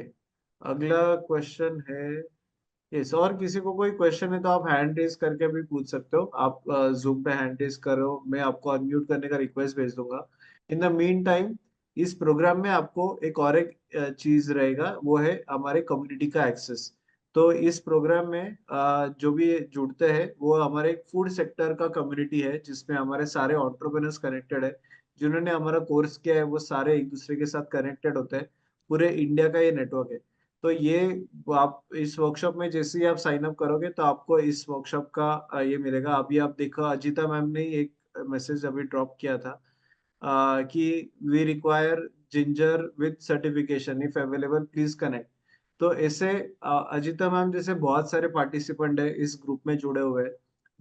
B: अगला क्वेश्चन है, यस, और किसी को कोई क्वेश्चन है तो आप हैंड रेज करके भी पूछ सकते हो। आप जूम पे हैंड रेज करो, मैं आपको अनम्यूट करने का रिक्वेस्ट भेज दूंगा। इन द मीन टाइम इस प्रोग्राम में आपको एक चीज रहेगा, वो है हमारे कम्युनिटी का एक्सेस। तो इस प्रोग्राम में जो भी जुड़ते हैं वो हमारे फूड सेक्टर का कम्युनिटी है, जिसमें हमारे सारे एंटरप्रेन्योर्स कनेक्टेड है। जिन्होंने हमारा कोर्स किया है वो सारे एक दूसरे के साथ कनेक्टेड होते हैं। पूरे इंडिया का ये नेटवर्क है। तो ये आप इस वर्कशॉप में जैसे ही आप साइन अप करोगे तो आपको इस वर्कशॉप का ये मिलेगा। अभी आप देखो अजिता मैम ने एक मैसेज अभी ड्रॉप किया था कि we require ginger with certification, if available please connect. तो ऐसे अजिता मैम जैसे बहुत सारे पार्टिसिपेंट है इस ग्रुप में जुड़े हुए हैं,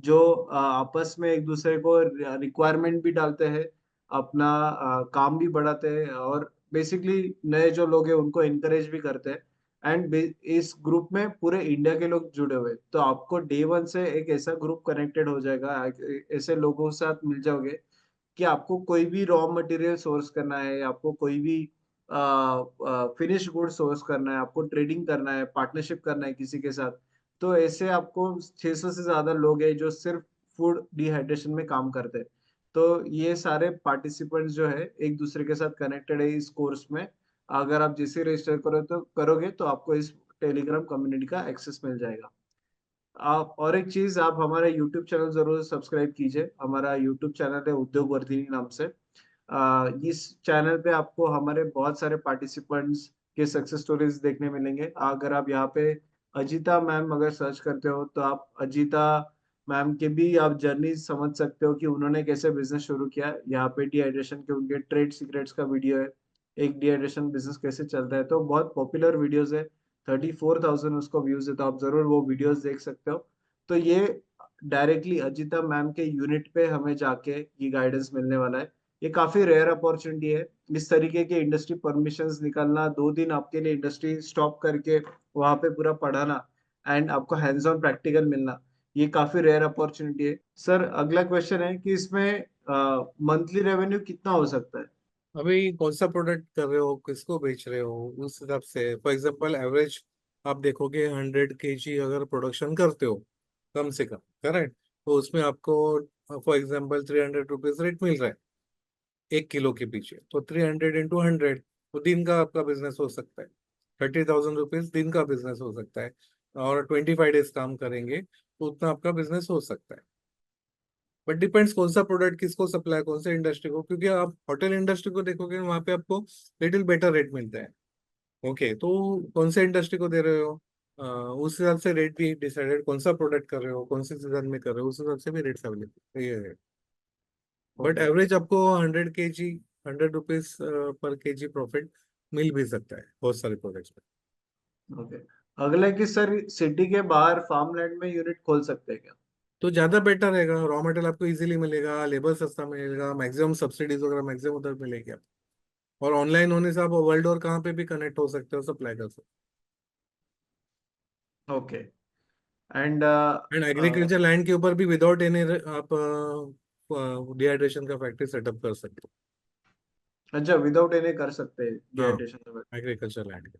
B: जो आपस में एक दूसरे को रिक्वायरमेंट भी डालते हैं, अपना काम भी बढ़ाते हैं, और बेसिकली नए जो लोग हैं उनको इनकरेज भी करते हैं। एंड इस ग्रुप में पूरे इंडिया के लोग जुड़े हुए हैं। तो आपको डे वन से एक ऐसा ग्रुप कनेक्टेड हो जाएगा, ऐसे लोगों के साथ मिल जाओगे कि आपको कोई भी रॉ मटेरियल सोर्स करना है, आपको कोई भी फिनिश गुड सोर्स करना है, आपको ट्रेडिंग करना है, पार्टनरशिप करना है किसी के साथ, तो ऐसे आपको 600 से ज्यादा लोग हैं जो सिर्फ फूड डिहाइड्रेशन में काम करते हैं। तो ये सारे पार्टिसिपेंट्स जो है एक दूसरे के साथ कनेक्टेड है इस कोर्स में। अगर आप जैसे रजिस्टर करोगे तो आपको इस टेलीग्राम कम्युनिटी का एक्सेस मिल जाएगा। आप और एक चीज, आप हमारा यूट्यूब चैनल जरूर सब्सक्राइब कीजिए। हमारा यूट्यूब चैनल है उद्योग वर्धिनी नाम से। इस चैनल पे आपको हमारे बहुत सारे पार्टिसिपेंट्स के सक्सेस स्टोरीज देखने मिलेंगे। अगर आप यहाँ पे अजीता मैम अगर सर्च करते हो तो आप अजीता मैम के भी आप जर्नी समझ सकते हो कि उन्होंने कैसे बिजनेस शुरू किया। यहाँ पे डिहाइड्रेशन के उनके ट्रेड सीक्रेट्स का वीडियो है, एक डिहाइड्रेशन बिजनेस कैसे चलता है, तो बहुत पॉपुलर वीडियोस है। 34,000 उसको व्यूज है, तो आप जरूर वो वीडियोस देख सकते हो। तो ये डायरेक्टली अजिता मैम के यूनिट पे हमें जाके ये गाइडेंस मिलने वाला है। ये काफी रेयर अपॉर्चुनिटी है, इस तरीके के इंडस्ट्री परमिशंस निकालना, 2 दिन आपके लिए इंडस्ट्री स्टॉप करके वहां पे पूरा पढ़ाना एंड आपको हैंड्स ऑन प्रैक्टिकल मिलना, ये काफी रेयर अपॉर्चुनिटी है। सर अगला क्वेश्चन है कि इसमें मंथली रेवेन्यू कितना हो सकता है?
A: अभी कौन सा प्रोडक्ट कर रहे हो, किसको बेच रहे हो, उस हिसाब से। फॉर एग्जांपल एवरेज आप देखोगे 100 kg अगर प्रोडक्शन करते हो कम से कम, करेक्ट, तो उसमें आपको फॉर एग्जांपल 300 रुपीज रेट मिल रहा है 1 किलो के पीछे, तो 300 × 100 तो दिन का आपका बिजनेस हो सकता है। 30,000 रुपीज दिन का बिजनेस हो सकता है, और 25 डेज काम करेंगे तो उतना आपका बिजनेस हो सकता है। बट डिपेंड्स कौन सा प्रोडक्ट किसको सप्लाई, कौन से इंडस्ट्री को, क्योंकि आप होटल इंडस्ट्री को देखोगे वहां पे आपको लिटिल बेटर रेट मिलता है। ओके, तो कौन से इंडस्ट्री को दे रहे हो, उस हिसाब से रेट भी डिसाइडेड, कौन सा प्रोडक्ट कर रहे हो, कौन से सीजन में कर रहे हो, उस हिसाब से भी रेट्स अवेलेबल ये है। बट
B: ओके
A: एवरेज आपको 100 kg 100 रुपीज पर केजी प्रॉफिट मिल भी सकता है बहुत सारे प्रोडक्ट्स में।
B: ओके। अगला है कि सर सिटी के बाहर फार्मलैंड में यूनिट खोल सकते हैं क्या?
A: तो ज्यादा बेटर रहेगा, रॉ मटेरियल आपको इजीली मिलेगा, लेबर सस्ता मिलेगा, मैक्सिमम सब्सिडीज वगैरह मैक्सिमम उधर मिलेगी आपको। और ऑनलाइन होने से आप वर्ल्ड और कहाँ पे भी कनेक्ट हो सकते हो, सप्लाई कर सकते
B: ओके एंड
A: हो। एंड एग्रीकल्चर लैंड के ऊपर भी विदाउट एनी आप डिहाइड्रेशन का फैक्ट्री सेटअप कर सकते
B: अच्छा, विदाउट एनी कर सकते हैं
A: हो, हाँ,
B: डिहाइड्रेशन?
A: एग्रीकल्चर लैंड के।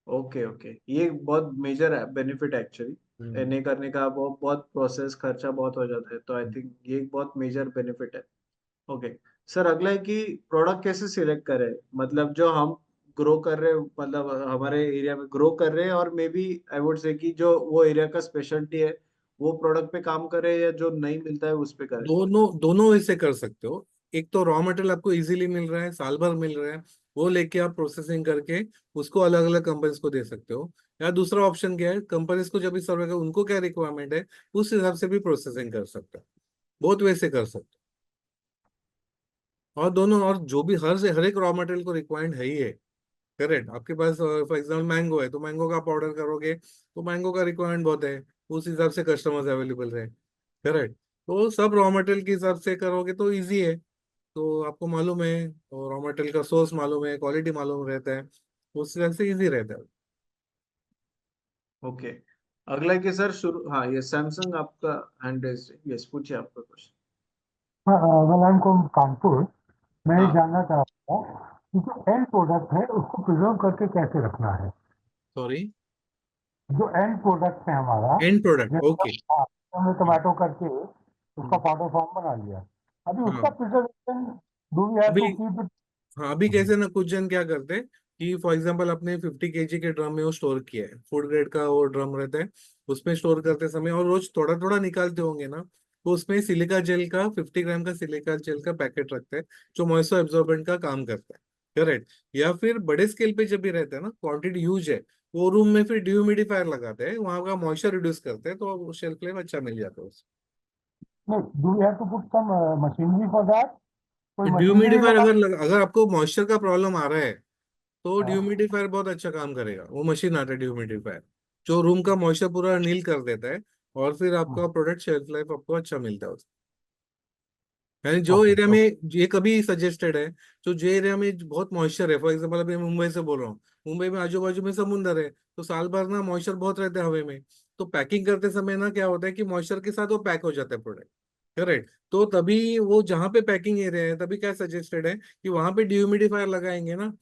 B: ओके ओके, ये बहुत मेजर बेनिफिट है एक्चुअली। एनए करने का वो बहुत प्रोसेस खर्चा बहुत हो जाता है, तो आई थिंक ये एक बहुत मेजर बेनिफिट है। ओके सर, अगला है कि प्रोडक्ट कैसे सिलेक्ट करें, मतलब जो हम ग्रो कर रहे हैं, मतलब हमारे एरिया में ग्रो कर रहे हैं, और may B I would say कि जो वो एरिया का स्पेशलिटी है वो प्रोडक्ट पे काम करे या जो नहीं मिलता है उस पे करे?
A: दोनों दोनों वैसे कर सकते हो। एक तो रॉ मटेरियल आपको इजीली मिल रहा है, साल भर मिल रहा है, वो लेके आप प्रोसेसिंग करके उसको अलग अलग कंपनीज को दे सकते हो। या दूसरा ऑप्शन क्या है, कंपनीज को जब भी सर्वे कर उनको क्या रिक्वायरमेंट है उस हिसाब से भी प्रोसेसिंग कर सकते हो। बहुत वैसे कर सकते हो। और दोनों, और जो भी हर एक रॉ मटेरियल को रिक्वायर्ड है ही है, करेक्ट। आपके पास फॉर एग्जाम्पल मैंगो है, तो मैंगो का आप ऑर्डर करोगे तो मैंगो का रिक्वायरमेंट बहुत है, उस हिसाब से कस्टमर्स अवेलेबल रहे, करेक्ट। तो सब रॉ मटेरियल के हिसाब से करोगे तो इजी है। तो आपको मालूम है, और रॉ मटेरियल का सोर्स मालूम है, क्वालिटी मालूम रहता है, उस हिसाब से इजी रहता है।
B: ओके। अगला है कि सर शुरू, हाँ ये सैमसंग आपका हैंड रेज, यस पूछिए आपका question.
J: Well I am from Kanpur. मैं ये
B: हाँ
J: जानना चाहता था कि जो एंड प्रोडक्ट है उसको प्रिजर्व करके कैसे रखना है।
A: सॉरी,
J: जो एंड प्रोडक्ट है हमारा,
A: एंड प्रोडक्ट,
J: जैसे
A: ओके।
J: हमने टोमेटो करके उसका पाउडर फॉर्म बना लिया, अभी उसका
A: हाँ,
J: प्रिजर्वेशन डू वी हैव
A: अभी,
J: टू कीप इट?
A: हाँ, अभी कैसे ना कुछ जन क्या करते हैं कि फॉर एग्जांपल अपने 50 kg के ड्रम में वो स्टोर किया है, फूड ग्रेड का वो ड्रम रहता है, उसमें स्टोर करते समय और रोज थोड़ा थोड़ा निकालते होंगे ना, तो उसमें सिलिका जेल का 50 ग्राम का सिलिका जेल का पैकेट रखते हैं जो मॉइस्चर एब्जॉर्बेंट का काम करता है, करेक्ट। या फिर बड़े स्केल पे जब भी रहता है ना, क्वांटिटी ह्यूज है, वो रूम में फिर ड्यूमिडिफायर लगाते हैं, वहां का मॉइस्चर रिड्यूस करते हैं, तो शेल्फ लाइफ अच्छा मिल जाता है उससे।
J: नहीं, do we have to put some machinery for that? कोई मशीनरी
A: ड्यूमिडिफायर
J: लगा?
A: अगर आपको मॉइस्चर का प्रॉब्लम आ रहा है तो
J: हाँ,
A: ड्यूमिडिफायर बहुत अच्छा काम करेगा। वो मशीन आता है ड्यूमिडिफायर, जो रूम का मॉइस्चर पूरा नील कर देता है, और फिर आपका प्रोडक्ट शेल्फ लाइफ आपको अच्छा मिलता है उसमें। यानी जो
J: ओके
A: एरिया में,
J: ओके।
A: ये कभी सजेस्टेड है, जो एरिया में बहुत मॉइस्चर है, फॉर एग्जांपल अभी मैं मुंबई से बोल रहा हूँ, मुंबई में आजू बाजू में समुंदर है, तो साल भर ना मॉइस्चर बहुत रहता है हवा में, तो पैकिंग करते समय ना क्या होता है कि मॉइस्चर के साथ वो पैक हो जाता है प्रोडक्ट, करेक्ट। तो तभी वो जहाँ पे पैकिंग एरिया है, तभी क्या सजेस्टेड है कि वहां पे ड्यूमिडिफायर लगाएंगे ना,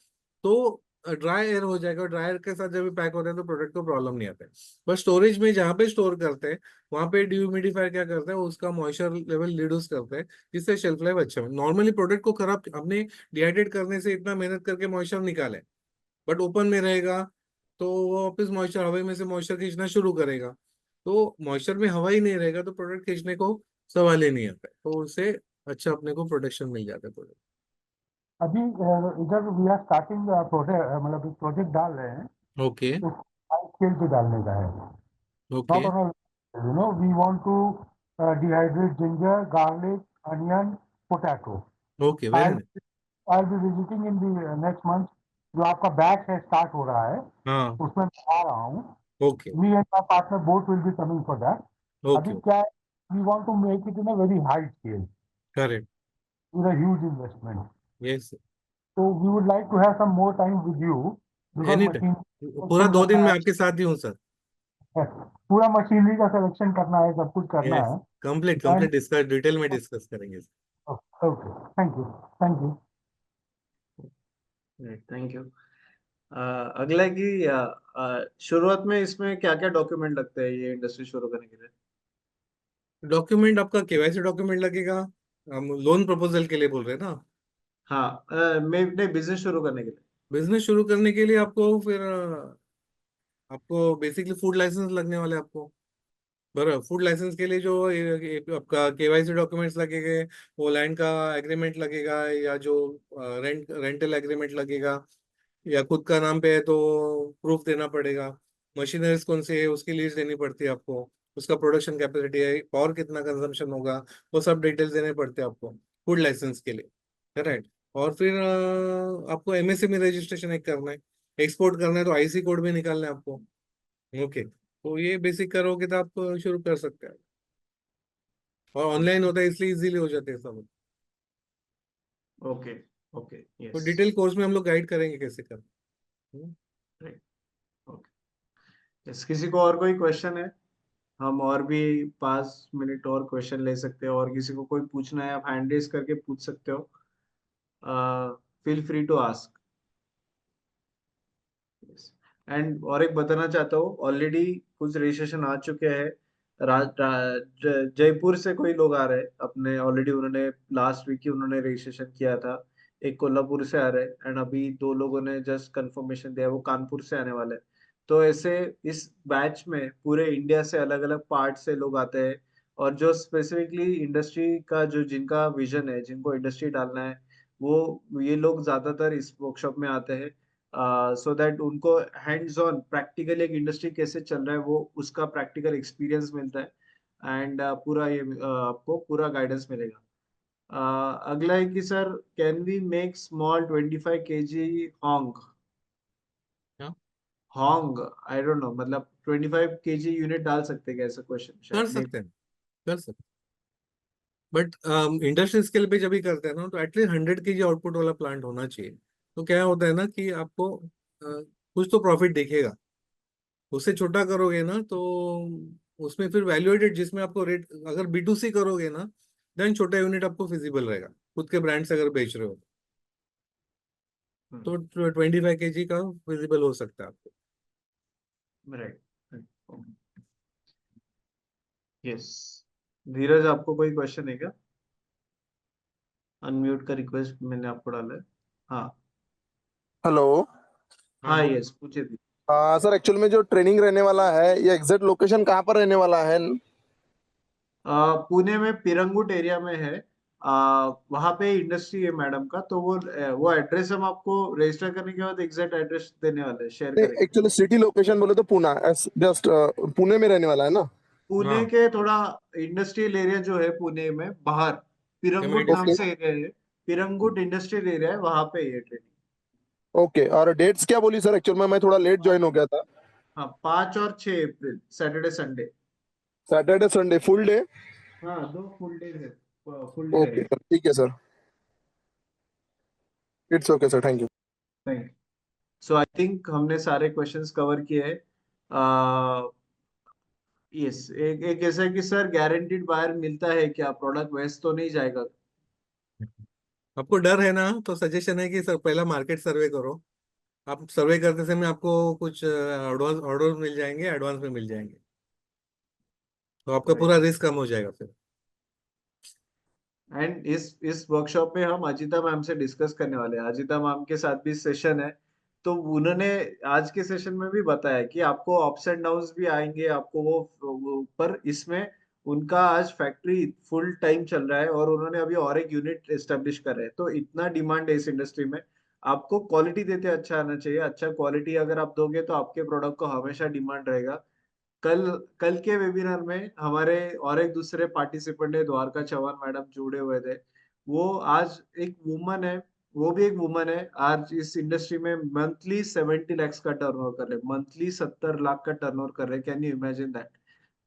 A: तो ड्राई एयर हो जाएगा, ड्राई एयर के साथ जब भी पैक होता है तो प्रोडक्ट को प्रॉब्लम नहीं आता है। बस स्टोरेज में जहाँ पे स्टोर करते हैं वहां पे ड्यूमिडिफायर क्या करता है, उसका मॉइस्चर लेवल रिड्यूस करता है, जिससे शेल्फ लाइफ अच्छा है। नॉर्मली प्रोडक्ट को खराब, हमने डिहाइड्रेट करने से इतना मेहनत करके मॉइस्चर निकाले, बट ओपन में रहेगा तो वो वापस मॉइस्चर, हवा में से मॉइस्चर खींचना शुरू करेगा, तो मॉइस्चर में हवा ही नहीं रहेगा तो प्रोडक्ट खींचने को सवाल ही नहीं आता है, तो उससे अच्छा अपने को प्रोटेक्शन मिल जाता है प्रोडक्ट।
J: अभी इधर वी आर स्टार्टिंग प्रोजेक्ट, मतलब एक प्रोजेक्ट डाल रहे हैं,
A: ओके
J: तो हाई स्केल पे डालने का है.
A: Okay
J: Not on a, we want to dehydrate ginger, garlic, onion, potato.
A: Okay very
J: I'll,
A: nice.
J: I'll be visiting in the next month. जो आपका बैच है स्टार्ट हो रहा है,
A: हाँ
J: उसमें मैं आ रहा हूँ.
A: Okay
J: Me and my partner both will be coming for that. अभी
A: ओके
J: क्या है, we want to make it in a very high scale
A: correct
J: with a huge investment.
A: Yes
J: So we would like to have some more time with you because
A: any
J: machine
A: time, पूरा 2 दिन में आपके साथ ही हूँ सर।
J: पूरा मशीनरी का सिलेक्शन करना है, सब कुछ करना
A: यस
J: है.
A: Complete
J: And
A: complete discuss, detail में डिस्कस करेंगे।
J: okay, thank you, thank you.
B: Thank you. अगला है कि शुरुआत में इसमें क्या क्या डॉक्यूमेंट लगते हैं ये इंडस्ट्री शुरू करने के लिए?
A: डॉक्यूमेंट आपका केवाईसी डॉक्यूमेंट लगेगा। हम लोन प्रपोजल के लिए बोल रहे हैं ना?
B: हाँ, मैं नहीं, बिजनेस शुरू करने के लिए।
A: बिजनेस शुरू करने के लिए आपको फिर आपको बेसिकली फूड लाइसेंस लगने वाले हैं आपको। बराबर, फूड लाइसेंस के लिए जो आपका केवाईसी डॉक्यूमेंट्स लगेंगे, वो लैंड का एग्रीमेंट लगेगा, या जो रेंटल एग्रीमेंट लगेगा, या खुद का नाम पे है तो प्रूफ देना पड़ेगा। मशीनरीज कौन सी है उसकी लीज देनी पड़ती है आपको, उसका प्रोडक्शन कैपेसिटी है, पावर कितना कंजम्पशन होगा, वो सब डिटेल्स देने पड़ते हैं आपको फूड लाइसेंस के लिए। करेक्ट। और फिर आपको एमएसएमई रजिस्ट्रेशन एक करना है, एक्सपोर्ट करना है तो आईसी कोड भी निकालना है आपको। ओके, तो ये बेसिक करोगे तो आप शुरू कर सकते हैं। और ऑनलाइन होता है इसलिए इजीली हो जाते हैं सब।
B: ओके ओके,
A: तो
B: यस,
A: डिटेल कोर्स में हम लोग गाइड करेंगे कैसे करना।
B: Okay, yes. किसी को और कोई क्वेश्चन है? हम और भी 5 मिनट और क्वेश्चन ले सकते हैं, और किसी को कोई पूछना है आप हैंड रेज करके पूछ सकते हो। Feel free to ask. And और एक बताना चाहता हूँ, ऑलरेडी कुछ रजिस्ट्रेशन आ चुके हैं। जयपुर से कोई लोग आ रहे हैं अपने, ऑलरेडी उन्होंने लास्ट वीक ही उन्होंने रजिस्ट्रेशन किया था। एक कोल्हापुर से आ रहे हैं, एंड अभी 2 लोगों ने जस्ट कंफर्मेशन दिया, वो कानपुर से आने वाले हैं। तो ऐसे इस बैच में पूरे इंडिया से अलग अलग पार्ट से लोग आते हैं, और जो स्पेसिफिकली इंडस्ट्री का जो जिनका विजन है, जिनको इंडस्ट्री डालना है, वो ये लोग ज्यादातर इस वर्कशॉप में आते हैं, सो दैट उनको हैंड्स ऑन प्रैक्टिकली एक इंडस्ट्री कैसे चल रहा है वो उसका प्रैक्टिकल एक्सपीरियंस मिलता है। एंड पूरा ये आपको पूरा गाइडेंस मिलेगा। अगला है कि sir, can we make small 25 kg होंग?
A: क्या?
B: होंग, आई डोंट नो, मतलब 25 kg यूनिट डाल सकते हैं क्या? ऐसा क्वेश्चन
A: कर
B: शायद
A: सकते हैं, कर सकते हैं। बट इंडस्ट्री स्केल पे जब भी करते हैं ना, तो एटलीस्ट 100 kg आउटपुट वाला प्लांट होना चाहिए। तो क्या होता है ना कि आपको कुछ तो प्रॉफिट दिखेगा। उससे छोटा करोगे ना तो उसमें फिर वैल्यूएटेड, जिसमें आपको रेट, अगर B2C करोगे ना, देन छोटा यूनिट आपको फिजिबल रहेगा, खुद के ब्रांड से अगर बेच रहे हो तो 25 kg का फिजिबल हो सकता है आपको।
B: Right, yes. धीरज, आपको कोई क्वेश्चन है क्या? अनम्यूट का रिक्वेस्ट मैंने आपको डाला है। हाँ
K: हेलो।
A: हाँ
B: हाँ,
A: बोलो।
B: यस, पूछे थे।
K: सर एक्चुअल में जो ट्रेनिंग रहने वाला है ये एग्जैक्ट लोकेशन कहाँ पर रहने वाला है?
B: पुणे में पिरंगुट एरिया में है। वहां पे इंडस्ट्री है मैडम का, तो वो एड्रेस हम आपको रजिस्टर करने के बाद एग्जैक्ट एड्रेस देने वाले हैं, शेयर करेंगे।
K: एक्चुअली सिटी लोकेशन बोले तो पुणे, जस्ट पुणे में रहने वाला है ना?
B: पुणे
A: हाँ
B: के थोड़ा इंडस्ट्रियल एरिया जो है पुणे में बाहर, पिरंगुट
A: MIDC।
B: नाम
K: ओके
B: से एरिया है। पिरंगुट इंडस्ट्रियल एरिया है, वहां पे ये ट्रेनिंग।
K: ओके। और डेट्स क्या बोली सर? एक्चुअल में मैं थोड़ा लेट ज्वाइन हो गया था।
B: हाँ, 5 और 6 April, Saturday Sunday.
K: Saturday Sunday full day?
B: हाँ, 2 फुल डे है, फुल डे
K: ओके
B: है।
K: सर, ठीक है sir, it's okay sir, thank you.
B: Thank you. So I think हमने सारे क्वेश्चंस कवर किए हैं। यस, एक ऐसा है कि सर, गारंटीड बायर मिलता है क्या? प्रोडक्ट वेस्ट तो नहीं जाएगा?
A: आपको डर है ना, तो सजेशन है कि सर पहला मार्केट सर्वे करो। आप सर्वे करते समय आपको कुछ एडवांस ऑर्डर मिल जाएंगे, एडवांस में मिल जाएंगे, तो आपका पूरा
B: राइट।
A: रिस्क कम हो जाएगा फिर।
B: एंड इस वर्कशॉप में हम अजिता मैम से डिस्कस करने वाले हैं। अजिता मैम के साथ भी सेशन है, तो उन्होंने आज के सेशन में भी बताया कि आपको अप्स एंड डाउन्स भी आएंगे, आपको वो पर इसमें उनका आज फैक्ट्री फुल टाइम चल रहा है और उन्होंने अभी और एक यूनिट एस्टेब्लिश कर रहे हैं। तो इतना डिमांड है इस इंडस्ट्री में। आपको क्वालिटी देते अच्छा आना चाहिए। अच्छा क्वालिटी अगर आप दोगे तो आपके प्रोडक्ट को हमेशा डिमांड रहेगा। कल कल के वेबिनार में हमारे और एक दूसरे पार्टिसिपेंट है, द्वारका चौहान मैडम जुड़े हुए थे। वो आज एक वुमन है, वो भी एक वुमन है, आज इस इंडस्ट्री में मंथली 70 lakhs का टर्नओवर कर रहे हैं, मंथली 70 लाख का टर्नओवर कर रहे हैं। Can you imagine that?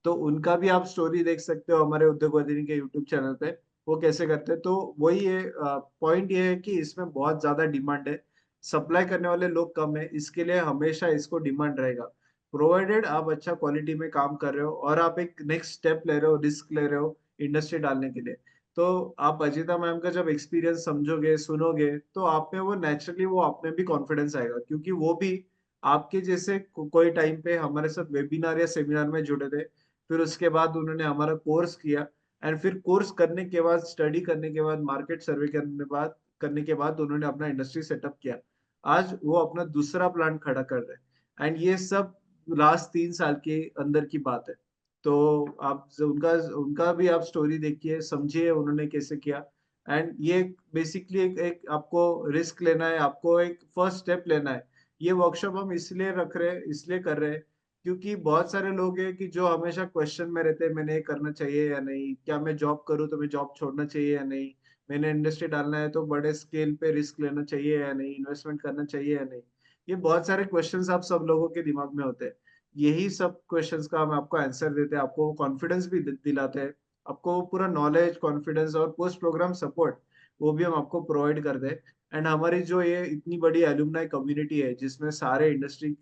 B: तो उनका भी आप स्टोरी देख सकते हो हमारे उद्योग वर्धिनी के यूट्यूब चैनल पे, वो कैसे करते हैं। तो वही है, पॉइंट ये है कि इसमें बहुत ज्यादा डिमांड है, सप्लाई करने वाले लोग कम है, इसके लिए हमेशा इसको डिमांड रहेगा, प्रोवाइडेड आप अच्छा क्वालिटी में काम कर रहे हो और आप एक नेक्स्ट स्टेप ले रहे हो, रिस्क ले रहे हो इंडस्ट्री डालने के लिए। तो आप अजिता मैम का जब एक्सपीरियंस समझोगे, सुनोगे, तो आप में वो नेचुरली वो आप में भी कॉन्फिडेंस आएगा, क्योंकि वो भी आपके जैसे कोई टाइम पे हमारे साथ वेबिनार या सेमिनार में जुड़े थे, फिर उसके बाद उन्होंने हमारा कोर्स किया, एंड फिर कोर्स करने के बाद, स्टडी करने के बाद, मार्केट सर्वे करने के बाद उन्होंने अपना इंडस्ट्री सेटअप किया। आज वो अपना दूसरा प्लांट खड़ा कर रहे हैं, एंड ये सब लास्ट 3 साल के अंदर की बात है। तो आप उनका उनका भी आप स्टोरी देखिए, समझिए उन्होंने कैसे किया। एंड ये बेसिकली एक आपको रिस्क लेना है, आपको एक फर्स्ट स्टेप लेना है। ये वर्कशॉप हम इसलिए रख रहे हैं, इसलिए कर रहे हैं, क्योंकि बहुत सारे लोग हैं कि जो हमेशा क्वेश्चन में रहते हैं, मैंने ये करना चाहिए या नहीं, क्या मैं जॉब करूँ तो मैं जॉब छोड़ना चाहिए या नहीं, मैंने इंडस्ट्री डालना है तो बड़े स्केल पे रिस्क लेना चाहिए या नहीं, इन्वेस्टमेंट करना चाहिए या नहीं। ये बहुत सारे क्वेश्चंस आप सब लोगों के दिमाग में होते हैं। यही सब क्वेश्चंस का हम आपको आंसर देते हैं, आपको कॉन्फिडेंस भी दिलाते हैं, आपको पूरा नॉलेज, कॉन्फिडेंस और पोस्ट प्रोग्राम सपोर्ट वो भी हम आपको प्रोवाइड करते हैं। एंड हमारी जो ये इतनी बड़ी एलुमनाई कम्युनिटी है, जिसमें सारे इंडस्ट्री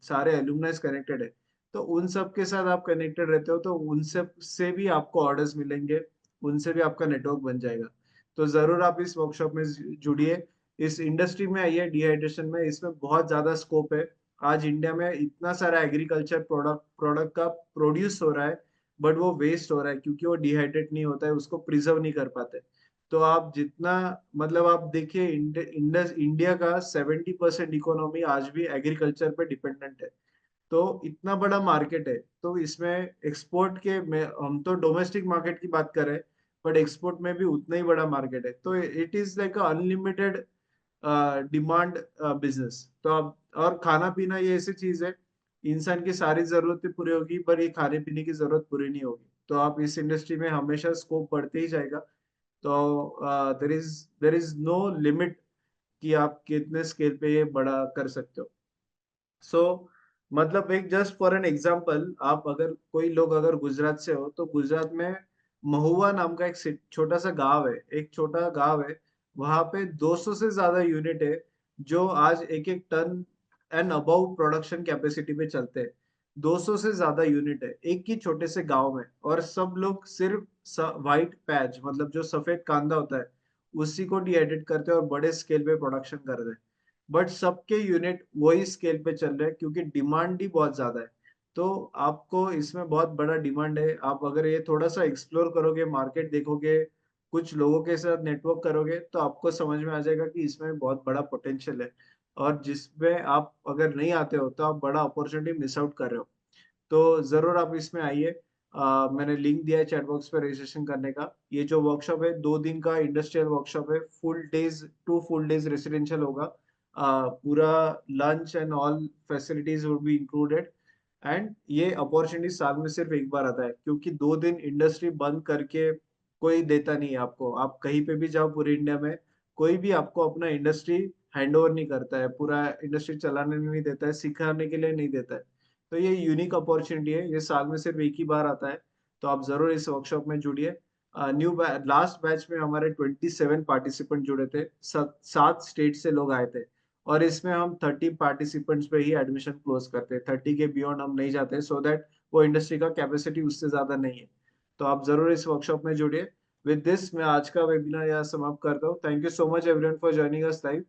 B: सारे एलुमनाइज कनेक्टेड है, तो उन सब के साथ आप कनेक्टेड रहते हो, तो उनसे से भी आपको ऑर्डर्स मिलेंगे, उनसे भी आपका नेटवर्क बन जाएगा। तो जरूर आप इस वर्कशॉप में जुड़िए, इस इंडस्ट्री में आइए, डिहाइड्रेशन में, इसमें बहुत ज्यादा स्कोप है। आज इंडिया में इतना सारा एग्रीकल्चर प्रोडक्ट का प्रोड्यूस हो रहा है, बट वो वेस्ट हो रहा है क्योंकि वो डिहाइड्रेट नहीं होता है, उसको प्रिजर्व नहीं कर पाते। तो आप जितना, मतलब आप देखिए, इंडिया का 70% इकोनॉमी आज भी एग्रीकल्चर पे डिपेंडेंट है। तो इतना बड़ा मार्केट है, तो इसमें एक्सपोर्ट के में, हम तो डोमेस्टिक मार्केट की बात कर रहे हैं, बट एक्सपोर्ट में भी उतना ही बड़ा मार्केट है। तो it is like unlimited demand business. तो अब, और खाना पीना ये ऐसी चीज है, इंसान की सारी जरूरतें पूरी होगी पर ये खाने पीने की जरूरत पूरी नहीं होगी। तो आप इस इंडस्ट्री में हमेशा स्कोप बढ़ते ही जाएगा। तो देर इज नो लिमिट कि आप कितने स्केल पे ये बड़ा कर सकते हो। सो मतलब एक जस्ट फॉर एन एग्जांपल, आप अगर कोई लोग अगर गुजरात से हो, तो गुजरात में महुआ नाम का एक छोटा सा गांव है, एक छोटा गांव है, वहां पे 200 से ज्यादा यूनिट है, जो आज एक एक ton and above production capacity पे चलते हैं। 200 से ज्यादा यूनिट है एक ही छोटे से गांव में, और सब लोग सिर्फ व्हाइट पैच, मतलब जो सफेद कांदा होता है, उसी को डिहाइड्रेट करते हैं और बड़े स्केल पे प्रोडक्शन करते हैं। बट सबके यूनिट वही स्केल पे चल रहे हैं क्योंकि डिमांड ही बहुत ज्यादा है। तो आपको इसमें बहुत बड़ा डिमांड है। आप अगर ये थोड़ा सा एक्सप्लोर करोगे, मार्केट देखोगे, कुछ लोगों के साथ नेटवर्क करोगे, तो आपको समझ में आ जाएगा कि इसमें बहुत बड़ा पोटेंशियल है, और जिसमें आप अगर नहीं आते हो तो आप बड़ा अपॉर्चुनिटी मिस आउट कर रहे हो। तो जरूर आप इसमें आइए। मैंने लिंक दिया है चैट बॉक्स पे रजिस्ट्रेशन करने का। ये जो वर्कशॉप है 2 दिन का इंडस्ट्रियल वर्कशॉप है, full days, 2 full days residential होगा। पूरा lunch and all facilities would be included. And ये अपॉर्चुनिटी साल में सिर्फ एक बार आता है, क्योंकि 2 दिन इंडस्ट्री बंद करके कोई देता नहीं है आपको। आप कहीं पे भी जाओ पूरे इंडिया में, कोई भी आपको अपना इंडस्ट्री हैंड ओवर नहीं करता है, पूरा इंडस्ट्री चलाने नहीं देता है, सिखाने के लिए नहीं देता है। तो ये यूनिक अपॉर्चुनिटी है, ये साल में सिर्फ एक ही बार आता है। तो आप जरूर इस वर्कशॉप में जुड़िए। लास्ट बैच में हमारे 27 पार्टिसिपेंट जुड़े थे, 7 स्टेट से लोग आए थे, और इसमें हम 30 पार्टिसिपेंट्स पे ही एडमिशन क्लोज करते हैं। 30 के बियॉन्ड हम नहीं जाते, सो दैट वो इंडस्ट्री का कैपेसिटी उससे ज्यादा नहीं है। तो आप जरूर इस वर्कशॉप में जुड़िए। विद दिस मैं आज का वेबिनार यहाँ समाप्त करता हूँ। Thank you so much everyone for joining us live.